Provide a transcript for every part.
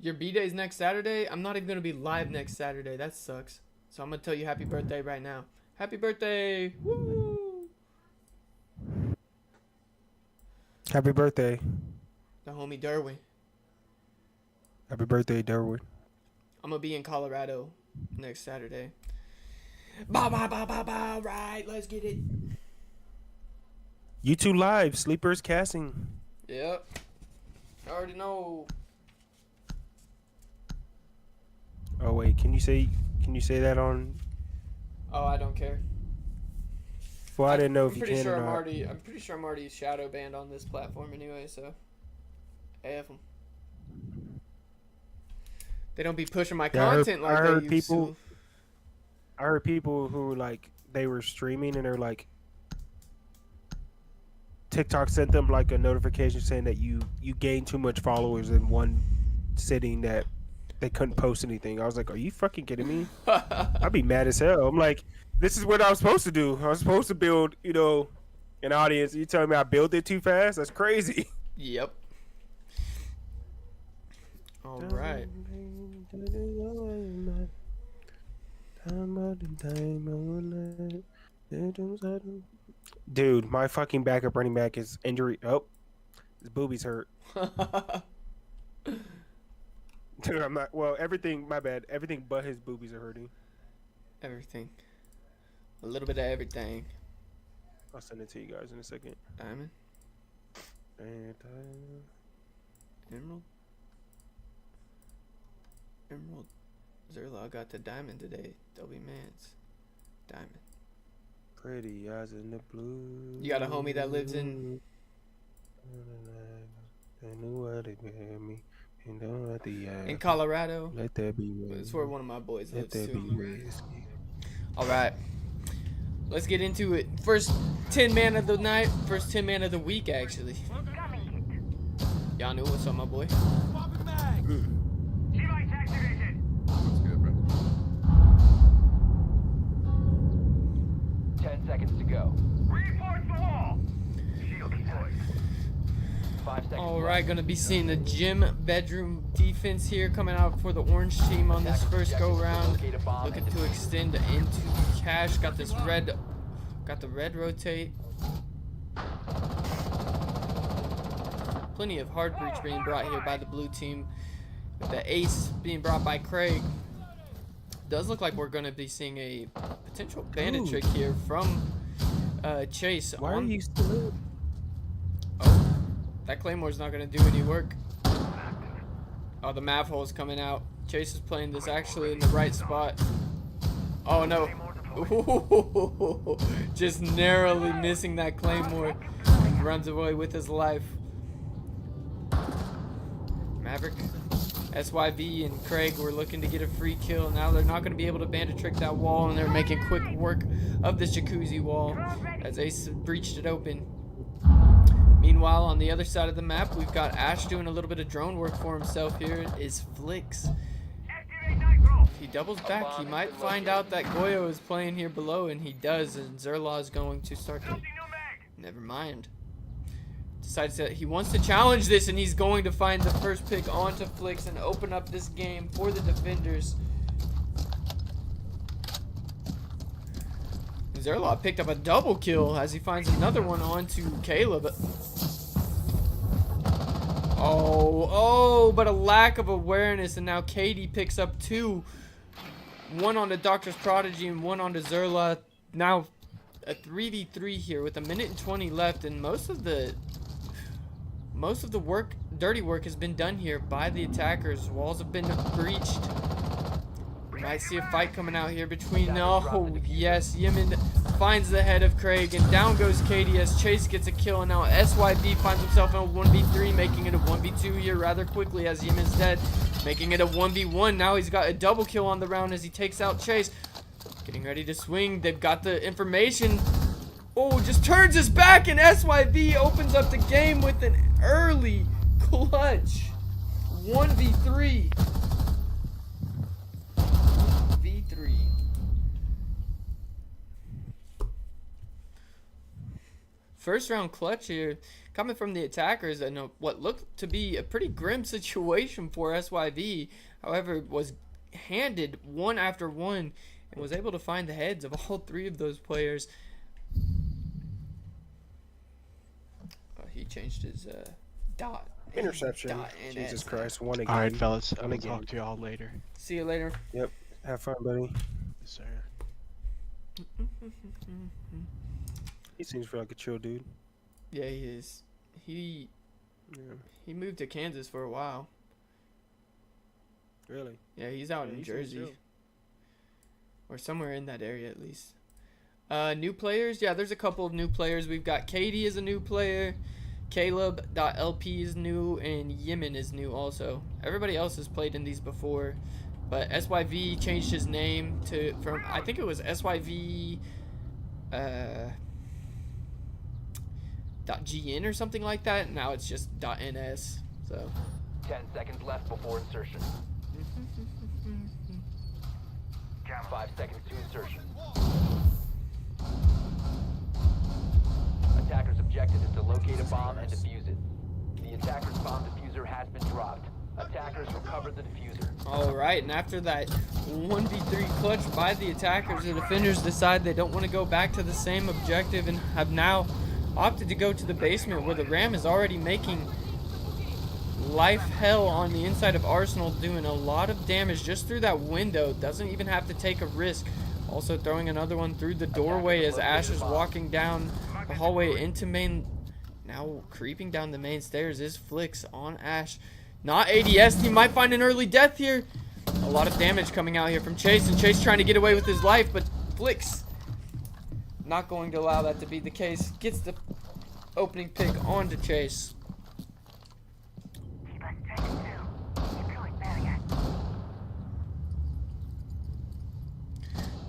Your B-Day's next Saturday? I'm not even going to be live next Saturday. That sucks. So I'm going to tell you happy birthday right now. Happy birthday! Woo! Happy birthday. The homie Derwin. Happy birthday, Derwood. I'm going to be in Colorado next Saturday. Ba ba ba ba ba. Right, let's get it. YouTube Live, Sleepers Casting. Yep. I already know. Oh wait, can you say that on? Oh, I don't care. Well, I didn't know if I'm you pretty can sure or I'm not. already shadow banned on this platform anyway, so AF them. They don't be pushing my content like they used to. I heard people who like they were streaming and they're like TikTok sent them like a notification saying that you gained too much followers in one sitting that they couldn't post anything. I was like, are you fucking kidding me? I'd be mad as hell. I'm like, this is what I was supposed to do. I was supposed to build, an audience. You telling me I built it too fast? That's crazy. Yep. All right. Dude, my fucking backup running back is injury. Oh, his boobies hurt. Dude, I'm not. Well, everything. My bad. Everything but his boobies are hurting. Everything. A little bit of everything. I'll send it to you guys in a second. Diamond. And Emerald. Emerald. Zerla got the diamond today. Dobby Mance. Diamond. pretty eyes in the blue. You got a homie that lives in. They knew what they made me. And don't let the In Colorado. let that be. It's where one of my boys Let lives that be too. whiskey. All right. Let's get into it. First 10 man of the night. First 10 man of the week, actually. Y'all knew what's up, my boy. Mm. 10 seconds to go. Reinforce the wall. Shield deployed. 5 seconds. All right, gonna be seeing the gym bedroom defense here coming out for the orange team on this first go round. Looking to extend into cash. Got the red rotate. Plenty of hard breach being brought here by the blue team. With the ace being brought by Craig. Does look like we're gonna be seeing a potential bandit trick here from Chase. Why are you still? Oh, that Claymore's not gonna do any work. Oh, the Mav hole's coming out. Chase is playing this actually in the right spot. Oh no. Ooh, just narrowly missing that Claymore. Runs away with his life. Maverick, SYV, and Craig were looking to get a free kill. Now they're not going to be able to bandit trick that wall, and they're making quick work of this jacuzzi wall as Ace breached it open. Meanwhile, on the other side of the map, we've got Ash doing a little bit of drone work for himself here. Is Flix. If he doubles back, he might find out that Goyo is playing here below, and he does, and Zerla is going to start to... Never mind. Decides that he wants to challenge this, and he's going to find the first pick onto Flix and open up this game for the defenders. Zerla picked up a double kill as he finds another one onto Caleb. Oh, but a lack of awareness, and now Katie picks up two. One onto Doctor's Prodigy and one onto Zerla. Now a 3v3 here with a minute and 20 left, and most of the work, dirty work, has been done here by the attackers. Walls have been breached. We might see a fight coming out here between... Oh, yes. Yemen finds the head of Craig, and down goes Katie as Chase gets a kill, and now SYB finds himself in a 1v3, making it a 1v2 here rather quickly as Yemen's dead, making it a 1v1. Now he's got a double kill on the round as he takes out Chase. Getting ready to swing. They've got the information. Oh, just turns his back, and SYV opens up the game with an early clutch. 1v3. V3. First round clutch here coming from the attackers and what looked to be a pretty grim situation for SYV. However, was handed one after one and was able to find the heads of all three of those players. He changed his dot. Interception. NS. Jesus Christ. One again. All right, fellas. I'm One gonna again. talk to y'all later. See you later. Yep. Have fun, buddy. Yes, sir. He seems like a chill dude. Yeah, he is. He Yeah. moved to Kansas for a while. Really? Yeah, he's out Yeah, in he seems Jersey. chill. Or somewhere in that area at least. New players? Yeah, there's a couple of new players. We've got Katie is a new player. Caleb.LP is new. And Yemen is new also. Everybody else has played in these before. But SYV changed his name from I think it was SYV .gn or something like that. Now it's just .ns. So 10 seconds left before insertion. 5 seconds to insertion. Attacker's objective is to locate a bomb and defuse it. The attacker's bomb diffuser has been dropped. Attackers recovered the diffuser. Alright, and after that 1v3 clutch by the attackers, the defenders decide they don't want to go back to the same objective and have now opted to go to the basement where the Ram is already making life hell on the inside of Arsenal, doing a lot of damage just through that window. Doesn't even have to take a risk. Also throwing another one through the doorway as Ash is walking down the hallway into main. Now creeping down the main stairs is Flicks on Ash. Not ADS. He might find an early death here. A lot of damage coming out here from Chase, and Chase trying to get away with his life, but Flicks not going to allow that to be the case. Gets the opening pick onto Chase.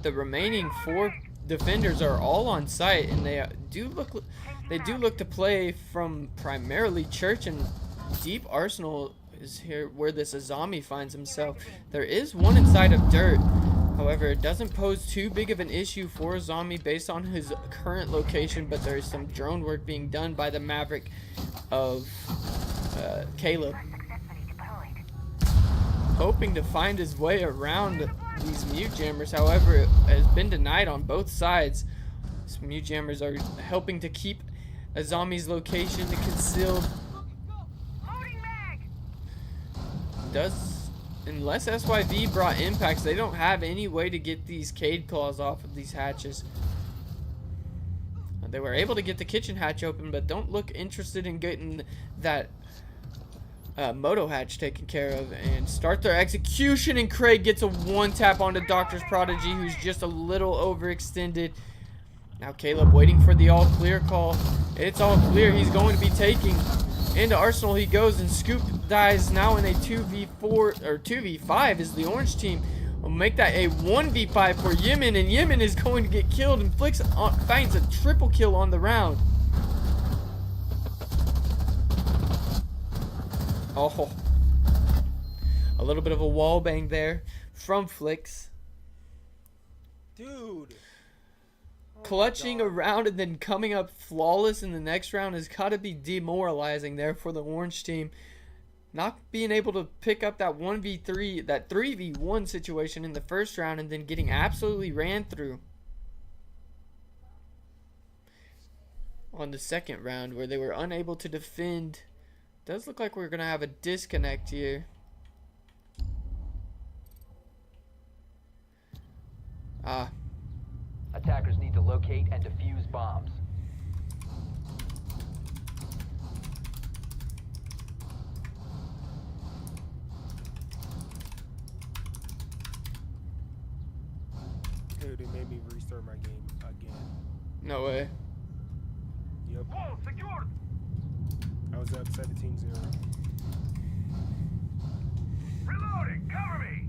The remaining 4 defenders are all on site, and they do look to play from primarily Church, and Deep Arsenal is here where this Azami finds himself. There is one inside of Dirt. However, it doesn't pose too big of an issue for Azami based on his current location, but there is some drone work being done by the Maverick of Caleb. Hoping to find his way around these mute jammers, however, it has been denied on both sides. These mute jammers are helping to keep Azami's location concealed. Unless SYV brought impacts, they don't have any way to get these Cade Claws off of these hatches. They were able to get the kitchen hatch open, but don't look interested in getting that Moto hatch taken care of and start their execution. And Craig gets a 1-tap onto Doctor's Prodigy, who's just a little overextended. Now Caleb waiting for the all clear call. It's all clear. He's going to be taking into Arsenal. He goes, and Scoop dies now in a 2v4 or 2v5 as the orange team will make that a 1v5 for Yemen, and Yemen is going to get killed, and Flicks finds a triple kill on the round. Oh, a little bit of a wall bang there from Flicks. Dude. Clutching around and then coming up flawless in the next round has got to be demoralizing there for the orange team. Not being able to pick up that 1v3, that 3v1 situation in the first round, and then getting absolutely ran through on the second round where they were unable to defend. Does look like we're going to have a disconnect here. Attackers need to locate and defuse bombs. Dude, it made me restart my game again. No way. Yep. I was up 17-0. Reloading! Cover me!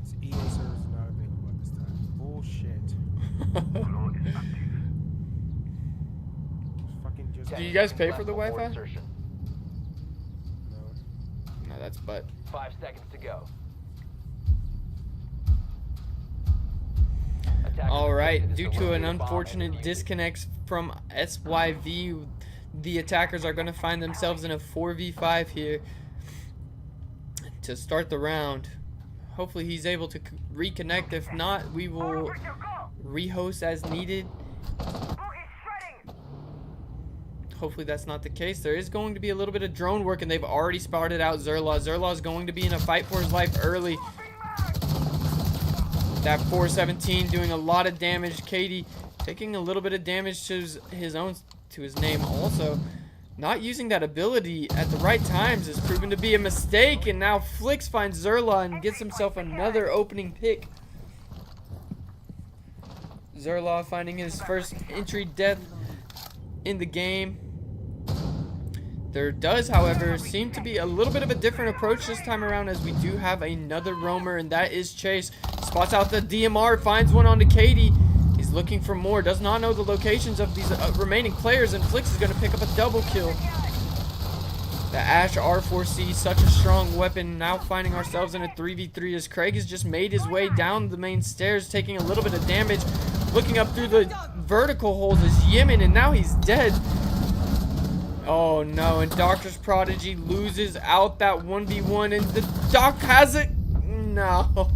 This EA server is not available at this time. Bullshit. Fucking just. Do you guys pay for the Left before Wi-Fi? insertion. No. No, that's butt. 5 seconds to go. All right, Attackers due objective is to an locate a bomb and unfortunate defuse it. disconnect from SYV, the attackers are going to find themselves in a 4v5 here to start the round. Hopefully he's able to reconnect. If not, we will rehost as needed. Hopefully that's not the case. There is going to be a little bit of drone work, and they've already spotted out Zerla. Zerla is going to be in a fight for his life early. That 417 doing a lot of damage. Katie taking a little bit of damage to his name also. Not using that ability at the right times has proven to be a mistake, and now Flix finds Zerla and gets himself another opening pick. Zerla finding his first entry death in the game. There does, however, seem to be a little bit of a different approach this time around, as we do have another roamer, and that is Chase. Spots out the DMR, finds one onto Katie. He's looking for more, does not know the locations of these remaining players, and Flix is going to pick up a double kill. The Ash R4C, such a strong weapon. Now finding ourselves in a 3v3 as Craig has just made his way down the main stairs, taking a little bit of damage. Looking up through the vertical holes is Yemen, and now he's dead. Oh no, and Doctor's Prodigy loses out that 1v1, and the Doc has it. No.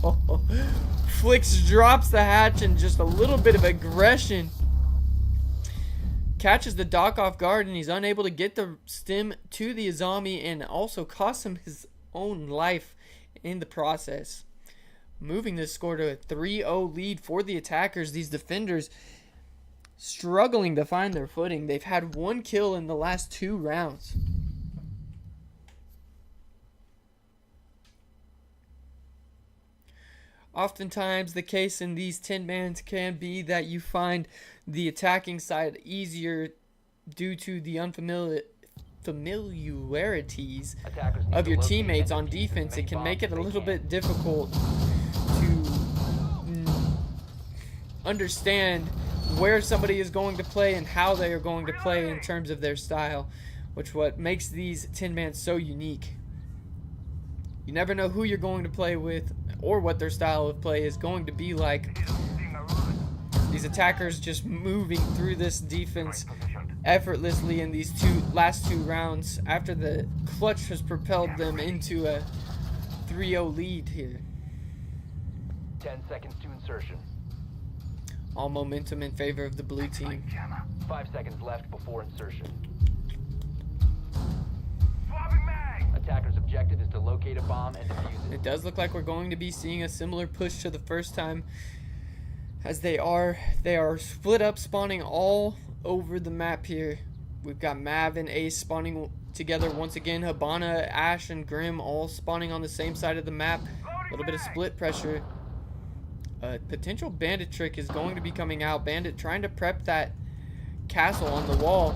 Flix drops the hatch, and just a little bit of aggression catches the Doc off guard, and he's unable to get the stim to the Azami, and also costs him his own life in the process. Moving this score to a 3-0 lead for the attackers. These defenders struggling to find their footing. They've had one kill in the last 2 rounds. Oftentimes the case in these 10-mans can be that you find the attacking side easier due to the familiarities of your teammates on defense. It can make it a little bit difficult to understand where somebody is going to play and how they are going to play in terms of their style, which what makes these 10-man so unique. You never know who you're going to play with or what their style of play is going to be like. These attackers just moving through this defense effortlessly in these last two rounds after the clutch has propelled them into a 3-0 lead here. 10 seconds to insertion. All momentum in favor of the blue team. 5 seconds left before insertion. Swapping mag. Attacker's objective is to locate a bomb and defuse it. It does look like we're going to be seeing a similar push to the first time, as they are split up, spawning all over the map here. We've got Mav and Ace spawning together once again. Habana, Ash, and Grim all spawning on the same side of the map. A little bit of split pressure. A potential Bandit trick is going to be coming out. Bandit trying to prep that castle on the wall.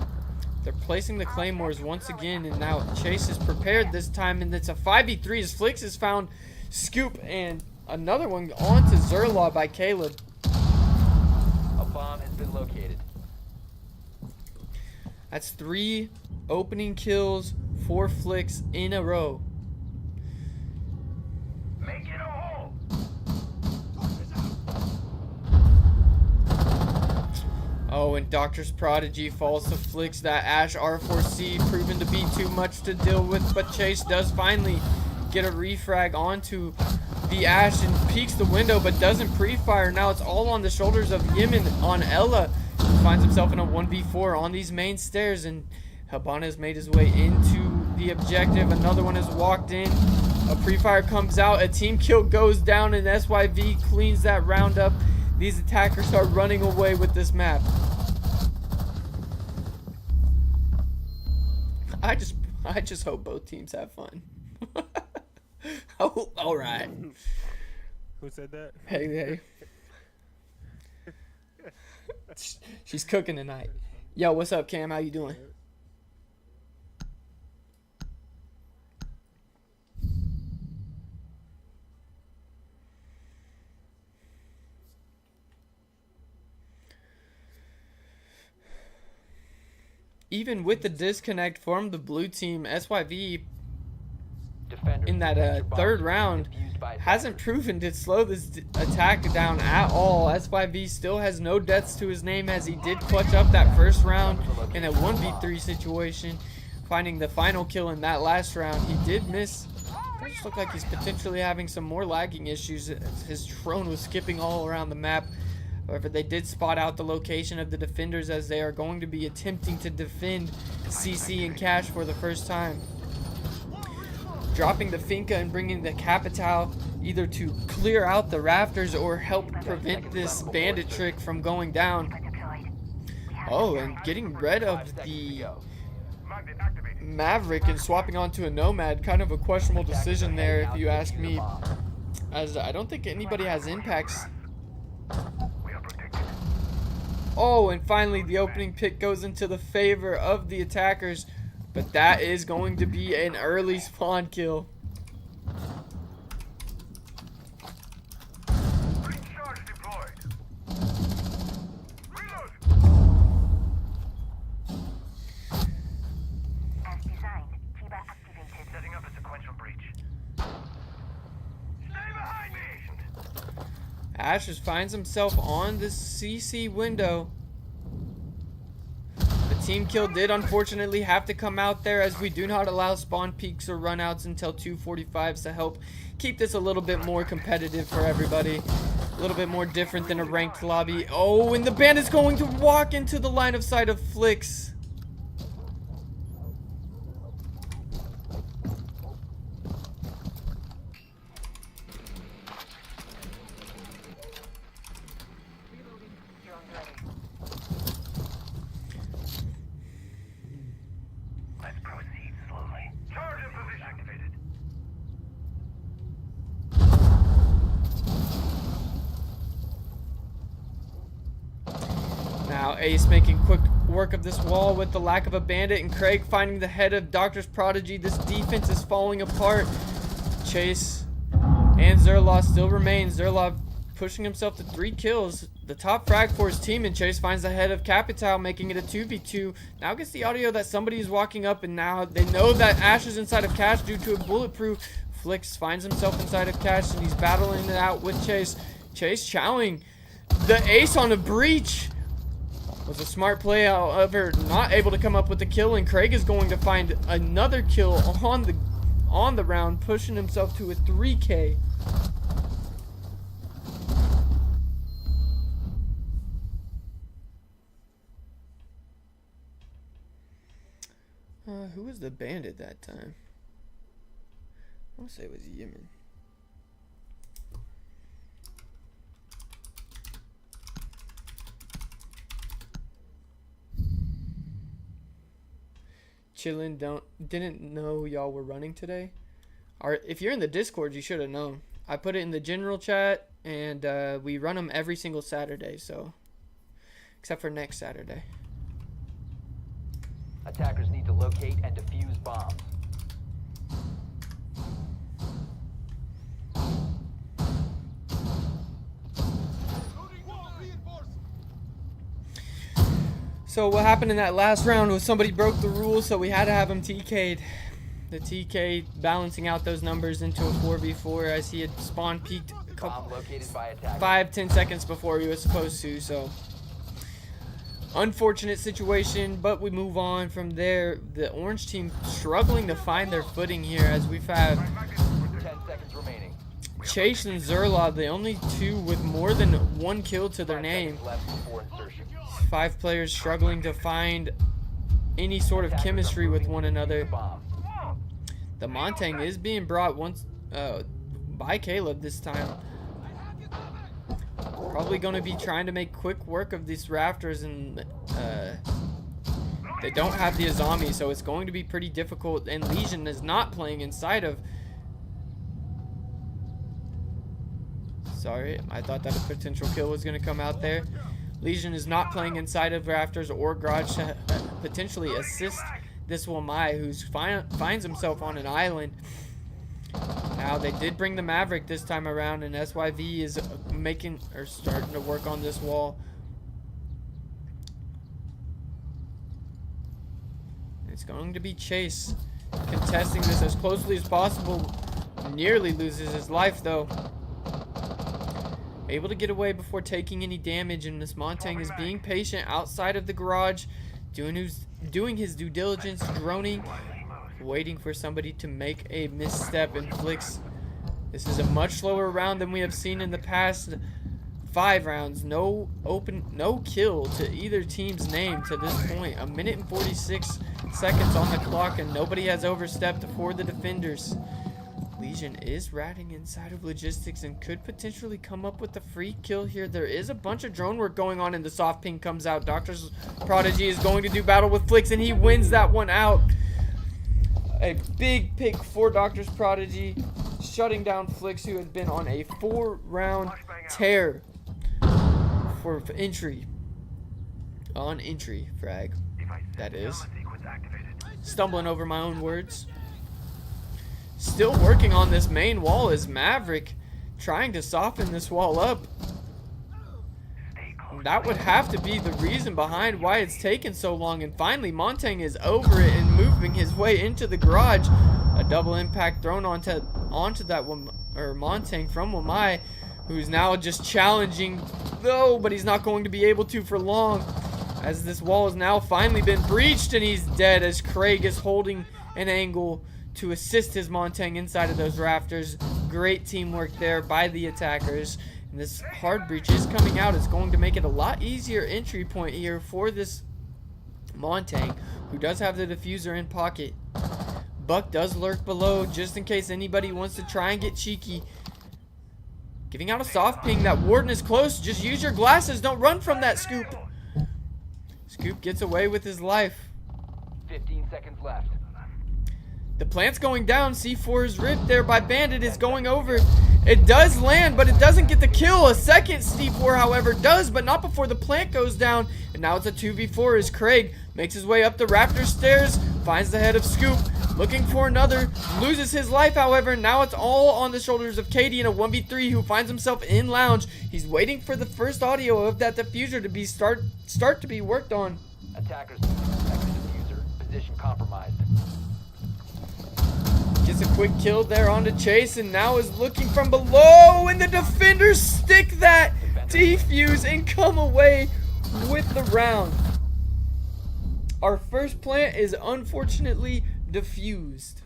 They're placing the claymores once again, and now Chase is prepared this time, and it's a 5v3 as Flix has found Scoop, and another one onto Zerla by Caleb. A bomb has been located. That's 3 opening kills for Flix in a row. Make it a hole. Oh, and Doctor's Prodigy falls to Flix. That Ash R4C proven to be too much to deal with, but Chase does finally get a refrag onto the Ash and peeks the window, but doesn't pre-fire. Now it's all on the shoulders of Yemen on Ella. He finds himself in a 1v4 on these main stairs, and Habana has made his way into the objective. Another one has walked in. A pre-fire comes out. A team kill goes down, and SYV cleans that round up. These attackers are running away with this map. I just hope both teams have fun. Oh, all right. Who said that? Hey. She's cooking tonight. Yo, what's up, Cam? How you doing? Even with the disconnect from the blue team, SYV Defenders, in that protect your bombs third from round being defused by hasn't attackers. proven to slow this attack down at all. S5V still has no deaths to his name as he did clutch up that first round in a 1v3 situation, finding the final kill in that last round. He did miss. It just looked like he's potentially having some more lagging issues. His drone was skipping all around the map. However, they did spot out the location of the defenders as they are going to be attempting to defend CC and Cash for the first time. Dropping the Finka and bringing the Capital either to clear out the rafters or help prevent this bandit trick from going down. Oh, and getting rid 5 of seconds to the go. Magnet activated. Maverick and swapping onto a Nomad. Kind of a questionable decision there if you ask me, as I don't think anybody has impacts. We are protected. Oh, and finally the opening pick goes into the favor of the attackers, but that is going to be an early spawn kill. Breach charge deployed. Reload. As designed, Chiba activated. Setting up a sequential breach. Stay behind me. Ash just finds himself on the CC window. The team kill did unfortunately have to come out there, as we do not allow spawn peaks or runouts until 2:45s to help keep this a little bit more competitive for everybody. A little bit more different than a ranked lobby. Oh, and the bandit's going to walk into the line of sight of Flix. Let's proceed slowly. Charge in position. Activated. Now Ace making quick work of this wall with the lack of a bandit, and Craig finding the head of Doctor's Prodigy. This defense is falling apart. Chase and Zerlov still remain. Zerlov pushing himself to 3 kills. The top frag for his team, and Chase finds the head of Capital, making it a 2v2. Now gets the audio that somebody is walking up, and now they know that Ash is inside of Cash due to a bulletproof. Flix finds himself inside of Cash, and he's battling it out with Chase. Chase chowing the ace on a breach. Was a smart play, however, not able to come up with the kill, and Craig is going to find another kill on the round, pushing himself to a 3K. Who was the bandit that time? I want to say it was Yemen. Chillin', didn't know y'all were running today. If you're in the Discord, you should have known. I put it in the general chat, and we run them every single Saturday, so except for next Saturday. Attackers need to locate and defuse bombs. So what happened in that last round was somebody broke the rules, so we had to have him TK'd. The TK balancing out those numbers into a 4v4 as he had spawn peaked a Bomb couple located by attackers. 5-10 seconds before he was supposed to. So unfortunate situation, but we move on from there. The orange team struggling to find their footing here, as we've had 10 seconds remaining. Chase and Zerlov, the only two with more than 1 kill to their 5 name. seconds left before insertion. 5 players struggling to find any sort of Attackers are chemistry with moving one to defuse another. the bomb. The Montang is being brought once by Caleb this time. Probably going to be trying to make quick work of these rafters, and they don't have the Azami, so it's going to be pretty difficult. And Legion is not playing inside of. Sorry, I thought that a potential kill was going to come out there. Legion is not playing inside of rafters or garage to potentially assist this Wamai, who finds himself on an island. Now they did bring the Maverick this time around, and SYV is starting to work on this wall. It's going to be Chase contesting this as closely as possible. Nearly loses his life though. Able to get away before taking any damage, and Miss Montang is being patient outside of the garage, doing his due diligence, droning, waiting for somebody to make a misstep. And Flix, this is a much slower round than we have seen in the past 5 rounds. No kill to either team's name to this point. 1 minute and 46 seconds on the clock, and nobody has overstepped for the defenders. Legion is ratting inside of logistics and could potentially come up with a free kill here. There is a bunch of drone work going on, and the soft ping comes out. Doctor's Prodigy is going to do battle with Flix, and he wins that one out. A big pick for Doctor's Prodigy, shutting down Flix, who has been on a 4-round tear for entry. On entry frag, that is. Stumbling over my own words. Still working on this main wall is Maverick, trying to soften this wall up. That would have to be the reason behind why it's taken so long. And finally, Montang is over it and moving his way into the garage. A double impact thrown onto that one, or Montang from Wamai, who's now just challenging though, but he's not going to be able to for long, as this wall has now finally been breached, and he's dead as Craig is holding an angle to assist his Montang inside of those rafters. Great teamwork there by the attackers. And this hard breach is coming out. It's going to make it a lot easier entry point here for this Montang, who does have the diffuser in pocket. Buck does lurk below just in case anybody wants to try and get cheeky. Giving out a soft ping. That warden is close. Just use your glasses. Don't run from that Scoop. Scoop gets away with his life. 15 seconds left. The plant's going down. C4 is ripped there by Bandit. Is going over. It does land, but it doesn't get the kill. A second C4, however, does, but not before the plant goes down. And now it's a 2v4 as Craig makes his way up the Raptor stairs, finds the head of Scoop, looking for another, loses his life, however. Now it's all on the shoulders of Katie in a 1v3, who finds himself in lounge. He's waiting for the first audio of that diffuser to be start to be worked on. Attackers exit diffuser. Position compromised. Gets a quick kill there onto Chase, and now is looking from below, and the defenders stick that defuse and come away with the round. Our first plant is unfortunately defused.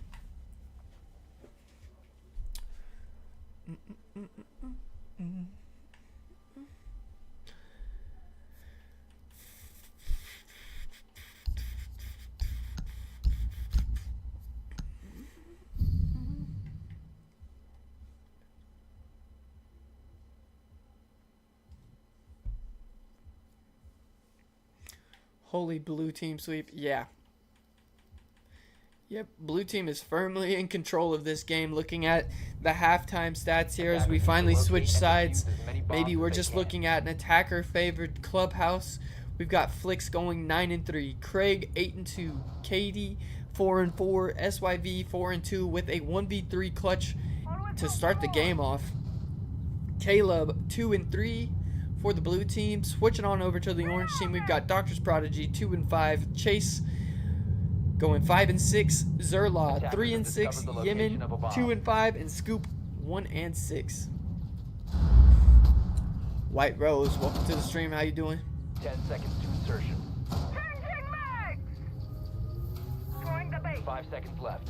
Holy blue team sweep. Yeah. Yep, blue team is firmly in control of this game. Looking at the halftime stats here as we finally switch sides. Maybe we're just looking at an attacker-favored clubhouse. We've got Flix going 9-3, Craig 8-2, Katie 4-4, SYV 4-2 with a 1v3 clutch to start the game off. Caleb 2-3 for the blue team. Switching on over to the orange team, we've got Doctor's Prodigy 2-5, Chase going 5-6, Zerla 3-6, Yemen 2-5, and Scoop 1-6. White Rose, welcome to the stream. How you doing? 10 seconds to insertion. Changing mags! Throwing the bait. 5 seconds left.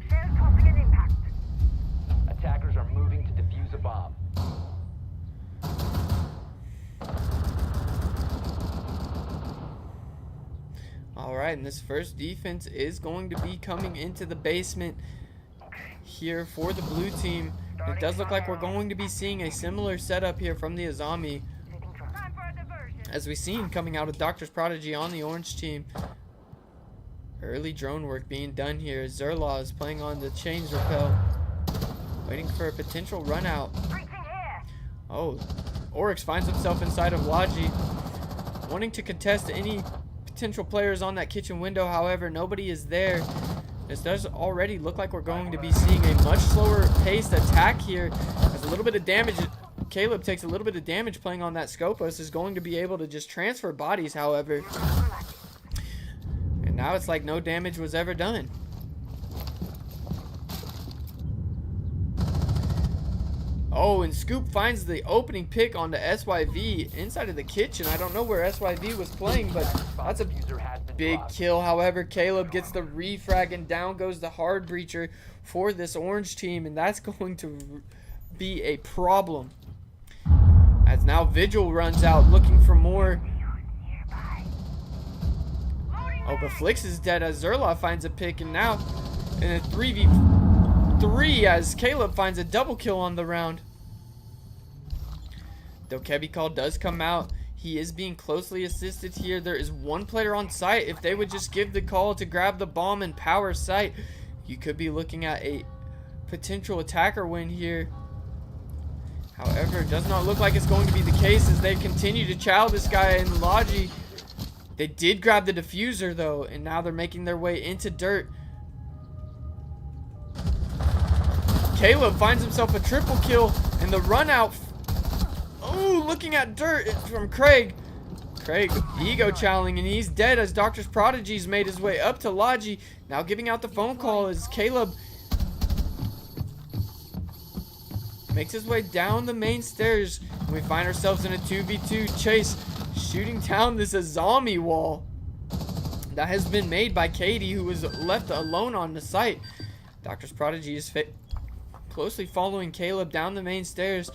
Shell tossing an impact. Attackers are moving to defuse a bomb. Alright, and this first defense is going to be coming into the basement here for the blue team. It does look like we're going to be seeing a similar setup here from the Azami, Time for a diversion. as we've seen coming out of Doctor's Prodigy on the orange team. Early drone work being done here. Zerlaw is playing on the change rappel, waiting for a potential run out. Breaching here. Oh, Oryx finds himself inside of Logi, wanting to contest any potential players on that kitchen window. However, nobody is there. This does already look like we're going to be seeing a much slower paced attack here. As a little bit of damage, Caleb takes a little bit of damage playing on that Scopus, is going to be able to just transfer bodies, however. And now it's like no damage was ever done. Oh, and Scoop finds the opening pick on the SYV inside of the kitchen. I don't know where SYV was playing, but that's a User has been big dropped. kill. However, Caleb gets the refrag, and down goes the hard breacher for this orange team, and that's going to be a problem. As now Vigil runs out looking for more. Oh, but Flix is dead as Zerla finds a pick, and now in a 3v3 as Caleb finds a double kill on the round. Though Kebby Call does come out, he is being closely assisted here. There is one player on site. If they would just give the call to grab the bomb and power site, you could be looking at a potential attacker win here. However, it does not look like it's going to be the case as they continue to chow this guy in Logi. They did grab the diffuser though, and now they're making their way into dirt. Caleb finds himself a triple kill, and the run out. Oh, looking at dirt from Craig. Craig ego challenging, and he's dead as Doctor's Prodigy's made his way up to Logi. Now giving out the phone call as Caleb makes his way down the main stairs, and we find ourselves in a 2v2 chase, shooting down this Azami wall that has been made by Katie, who was left alone on the site. Doctor's Prodigy is closely following Caleb down the main stairs.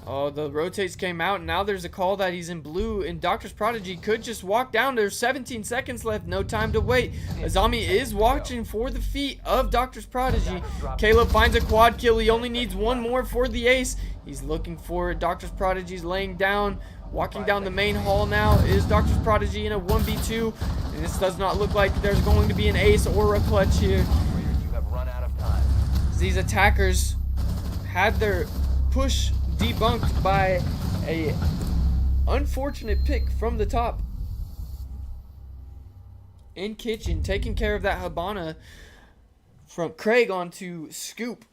Oh, the rotates came out, and now there's a call that he's in blue, and Doctor's Prodigy could just walk down. There's 17 seconds left, no time to wait. Azami is watching for the feet of Doctor's Prodigy. Caleb finds a quad kill. He only needs one more for the ace. He's looking for it. Doctor's Prodigy's laying down. Walking down the main hall now is Doctor's Prodigy in a 1v2, and this does not look like there's going to be an ace or a clutch here. You have run out of time. These attackers had their push debunked by a unfortunate pick from the top. In kitchen, taking care of that Habana from Craig onto Scoop,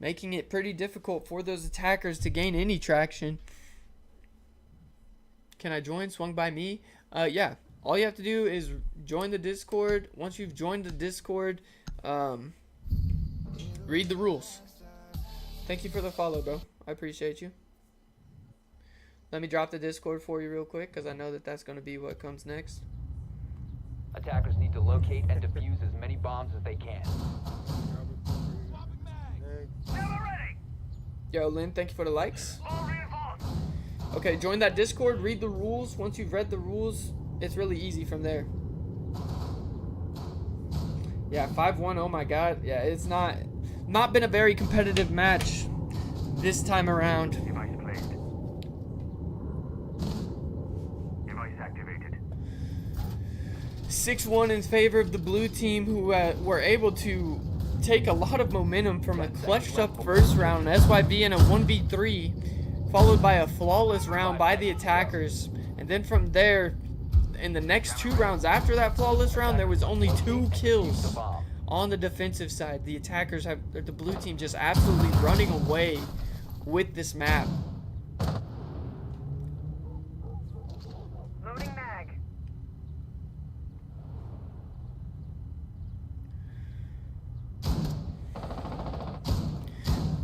making it pretty difficult for those attackers to gain any traction. Can I join? Swung by me. Yeah, all you have to do is join the Discord. Once you've joined the Discord, read the rules. Thank you for the follow, bro. I appreciate you. Let me drop the Discord for you real quick, because I know that that's going to be what comes next. Attackers need to locate and defuse as many bombs as they can. Never ready. Yo, Lynn, thank you for the likes. All reinforced. Okay, join that Discord, read the rules. Once you've read the rules, it's really easy from there. Yeah, 5-1, oh my god. Yeah, it's not been a very competitive match this time around. Device placed. Device activated. 6-1 in favor of the blue team, who were able to take a lot of momentum from a clutched up first round, SYV in a 1v3, followed by a flawless round by the attackers. And then from there, in the next 2 rounds after that flawless round, there was only 2 kills on the defensive side. The attackers have, the blue team just absolutely running away with this map. Loading mag.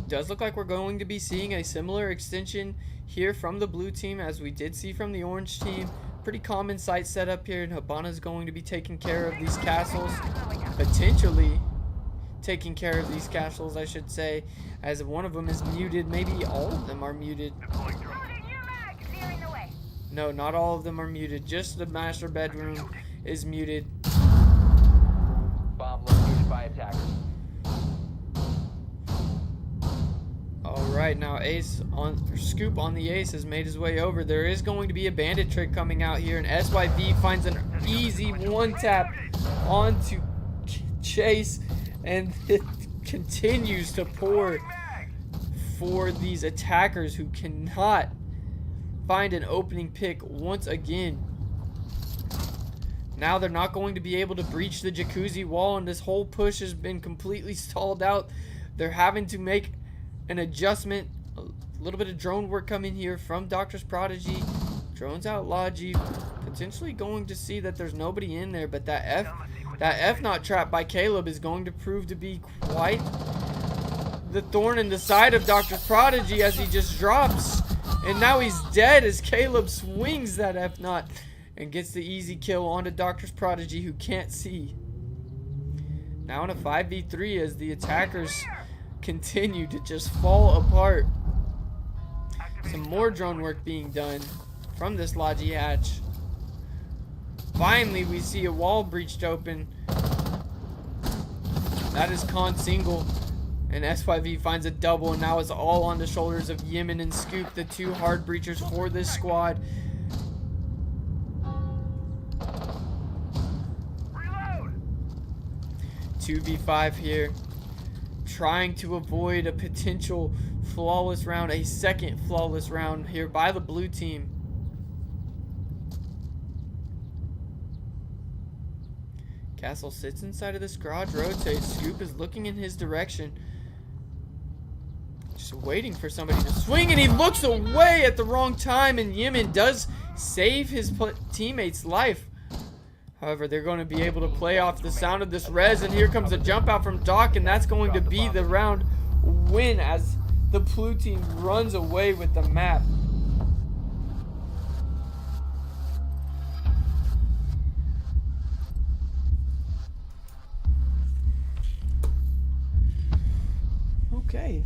Does look like we're going to be seeing a similar extension here from the blue team as we did see from the orange team. Pretty common site setup here, and Habana's going to be taking care of these castles, potentially taking care of these castles, I should say, as one of them is muted. Maybe all of them are muted. Deploying drone. Loading new mag. Clearing the way. No, not all of them are muted. Just the master bedroom is muted. Bomb located by attackers. Alright, now Scoop on the ace has made his way over. There is going to be a bandit trick coming out here, and SYV finds an easy one tap onto Chase, and it continues to pour for these attackers who cannot find an opening pick once again. Now they're not going to be able to breach the jacuzzi wall, and this whole push has been completely stalled out. They're having to make an adjustment little bit of drone work coming here from Doctor's Prodigy. Drones out Logi. Potentially going to see that there's nobody in there, but that F-Not trap by Caleb is going to prove to be quite the thorn in the side of Dr. Prodigy as he just drops. And now he's dead as Caleb swings that F-Not and gets the easy kill onto Dr. Prodigy, who can't see. Now in a 5v3 as the attackers continue to just fall apart. Some more drone work being done from this Logi hatch. Finally, we see a wall breached open. That is Con single. And SYV finds a double, and now it's all on the shoulders of Yemen and Scoop, the two hard breachers for this squad. Reload! 2v5 here. Trying to avoid a potential flawless round, a second flawless round here by the blue team. Castle sits inside of this garage, rotates. Scoop is looking in his direction. Just waiting for somebody to swing, and he looks away at the wrong time, and Yemen does save his teammate's life. However, they're going to be able to play off the sound of this res, and here comes a jump out from Doc, and that's going to be the round win as the blue team runs away with the map. Okay.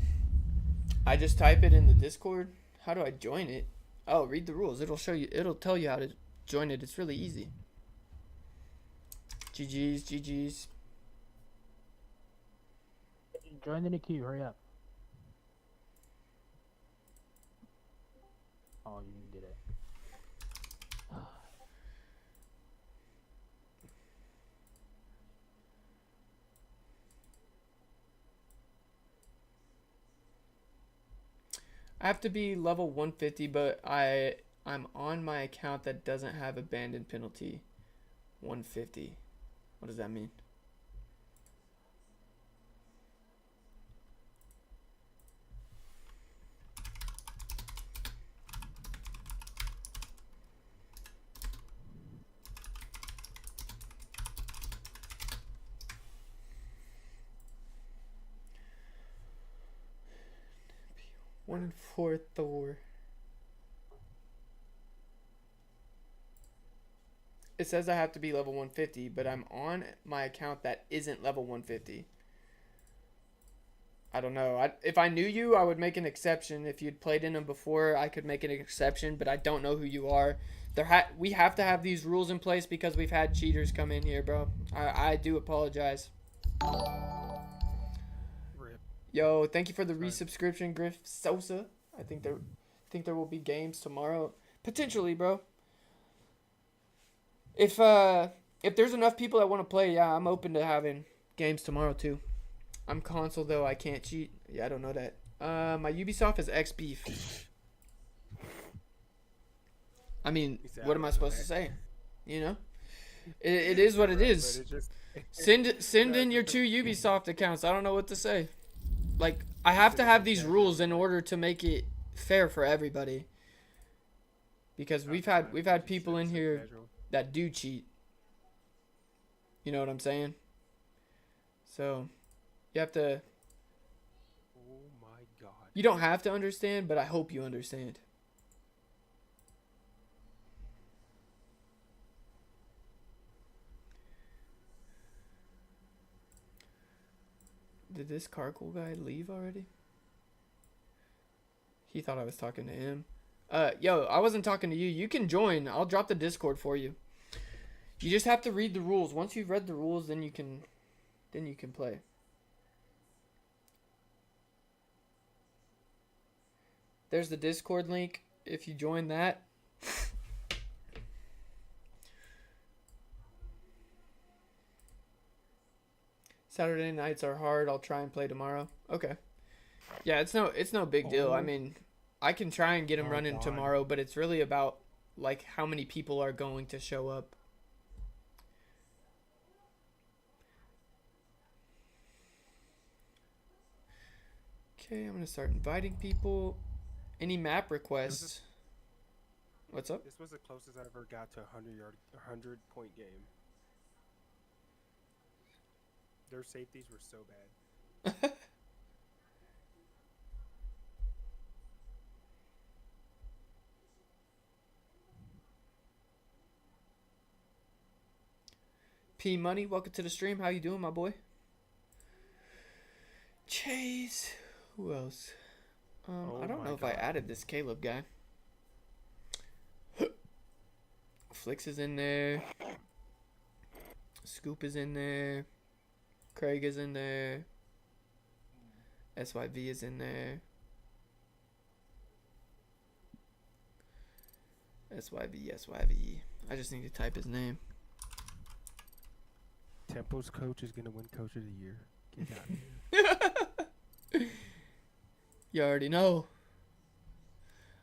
I just type it in the Discord. How do I join it? Oh, read the rules. It'll show you. It'll tell you how to join it. It's really easy. GG's, GG's. Join in the queue, hurry up. Oh, you did it. I have to be level 150, but I'm on my account that doesn't have abandon penalty. 150. What does that mean? One in four Thor. It says I have to be level 150, but I'm on my account that isn't level 150. I don't know. If I knew you, I would make an exception. If you'd played in them before, I could make an exception, but I don't know who you are. We have to have these rules in place because we've had cheaters come in here, bro. I do apologize. Yo, thank you for the resubscription, Griff Sosa. I think there will be games tomorrow, potentially, bro. If there's enough people that want to play, yeah, I'm open to having games tomorrow too. I'm console though, I can't cheat. Yeah, I don't know that. My Ubisoft is X beef. I mean, what am I supposed to say? You know, it is what it is. Send in your 2 Ubisoft accounts. I don't know what to say. Like, I have to have these rules in order to make it fair for everybody. Because we've had people in here that do cheat. You know what I'm saying? So, you have to... Oh my god. You don't have to understand, but I hope you understand. Did this Carcool guy leave already? He thought I was talking to him. Yo, I wasn't talking to you. You can join. I'll drop the Discord for you. You just have to read the rules. Once you've read the rules, then you can play. There's the Discord link. If you join that. Saturday nights are hard. I'll try and play tomorrow. Okay. Yeah, it's no big deal. I mean, I can try and get them running tomorrow, but it's really about like how many people are going to show up. Okay, I'm gonna start inviting people. Any map requests? What's up? This was the closest I ever got to a 100-point game. Their safeties were so bad. P Money, welcome to the stream. How you doing, my boy? Chase. Who else? Oh I don't my know if I God. added this Caleb guy. Flix is in there. Scoop is in there. Craig is in there. SYV is in there. SYV. I just need to type his name. Temple's coach is gonna win Coach of the Year. Get out of here. You already know.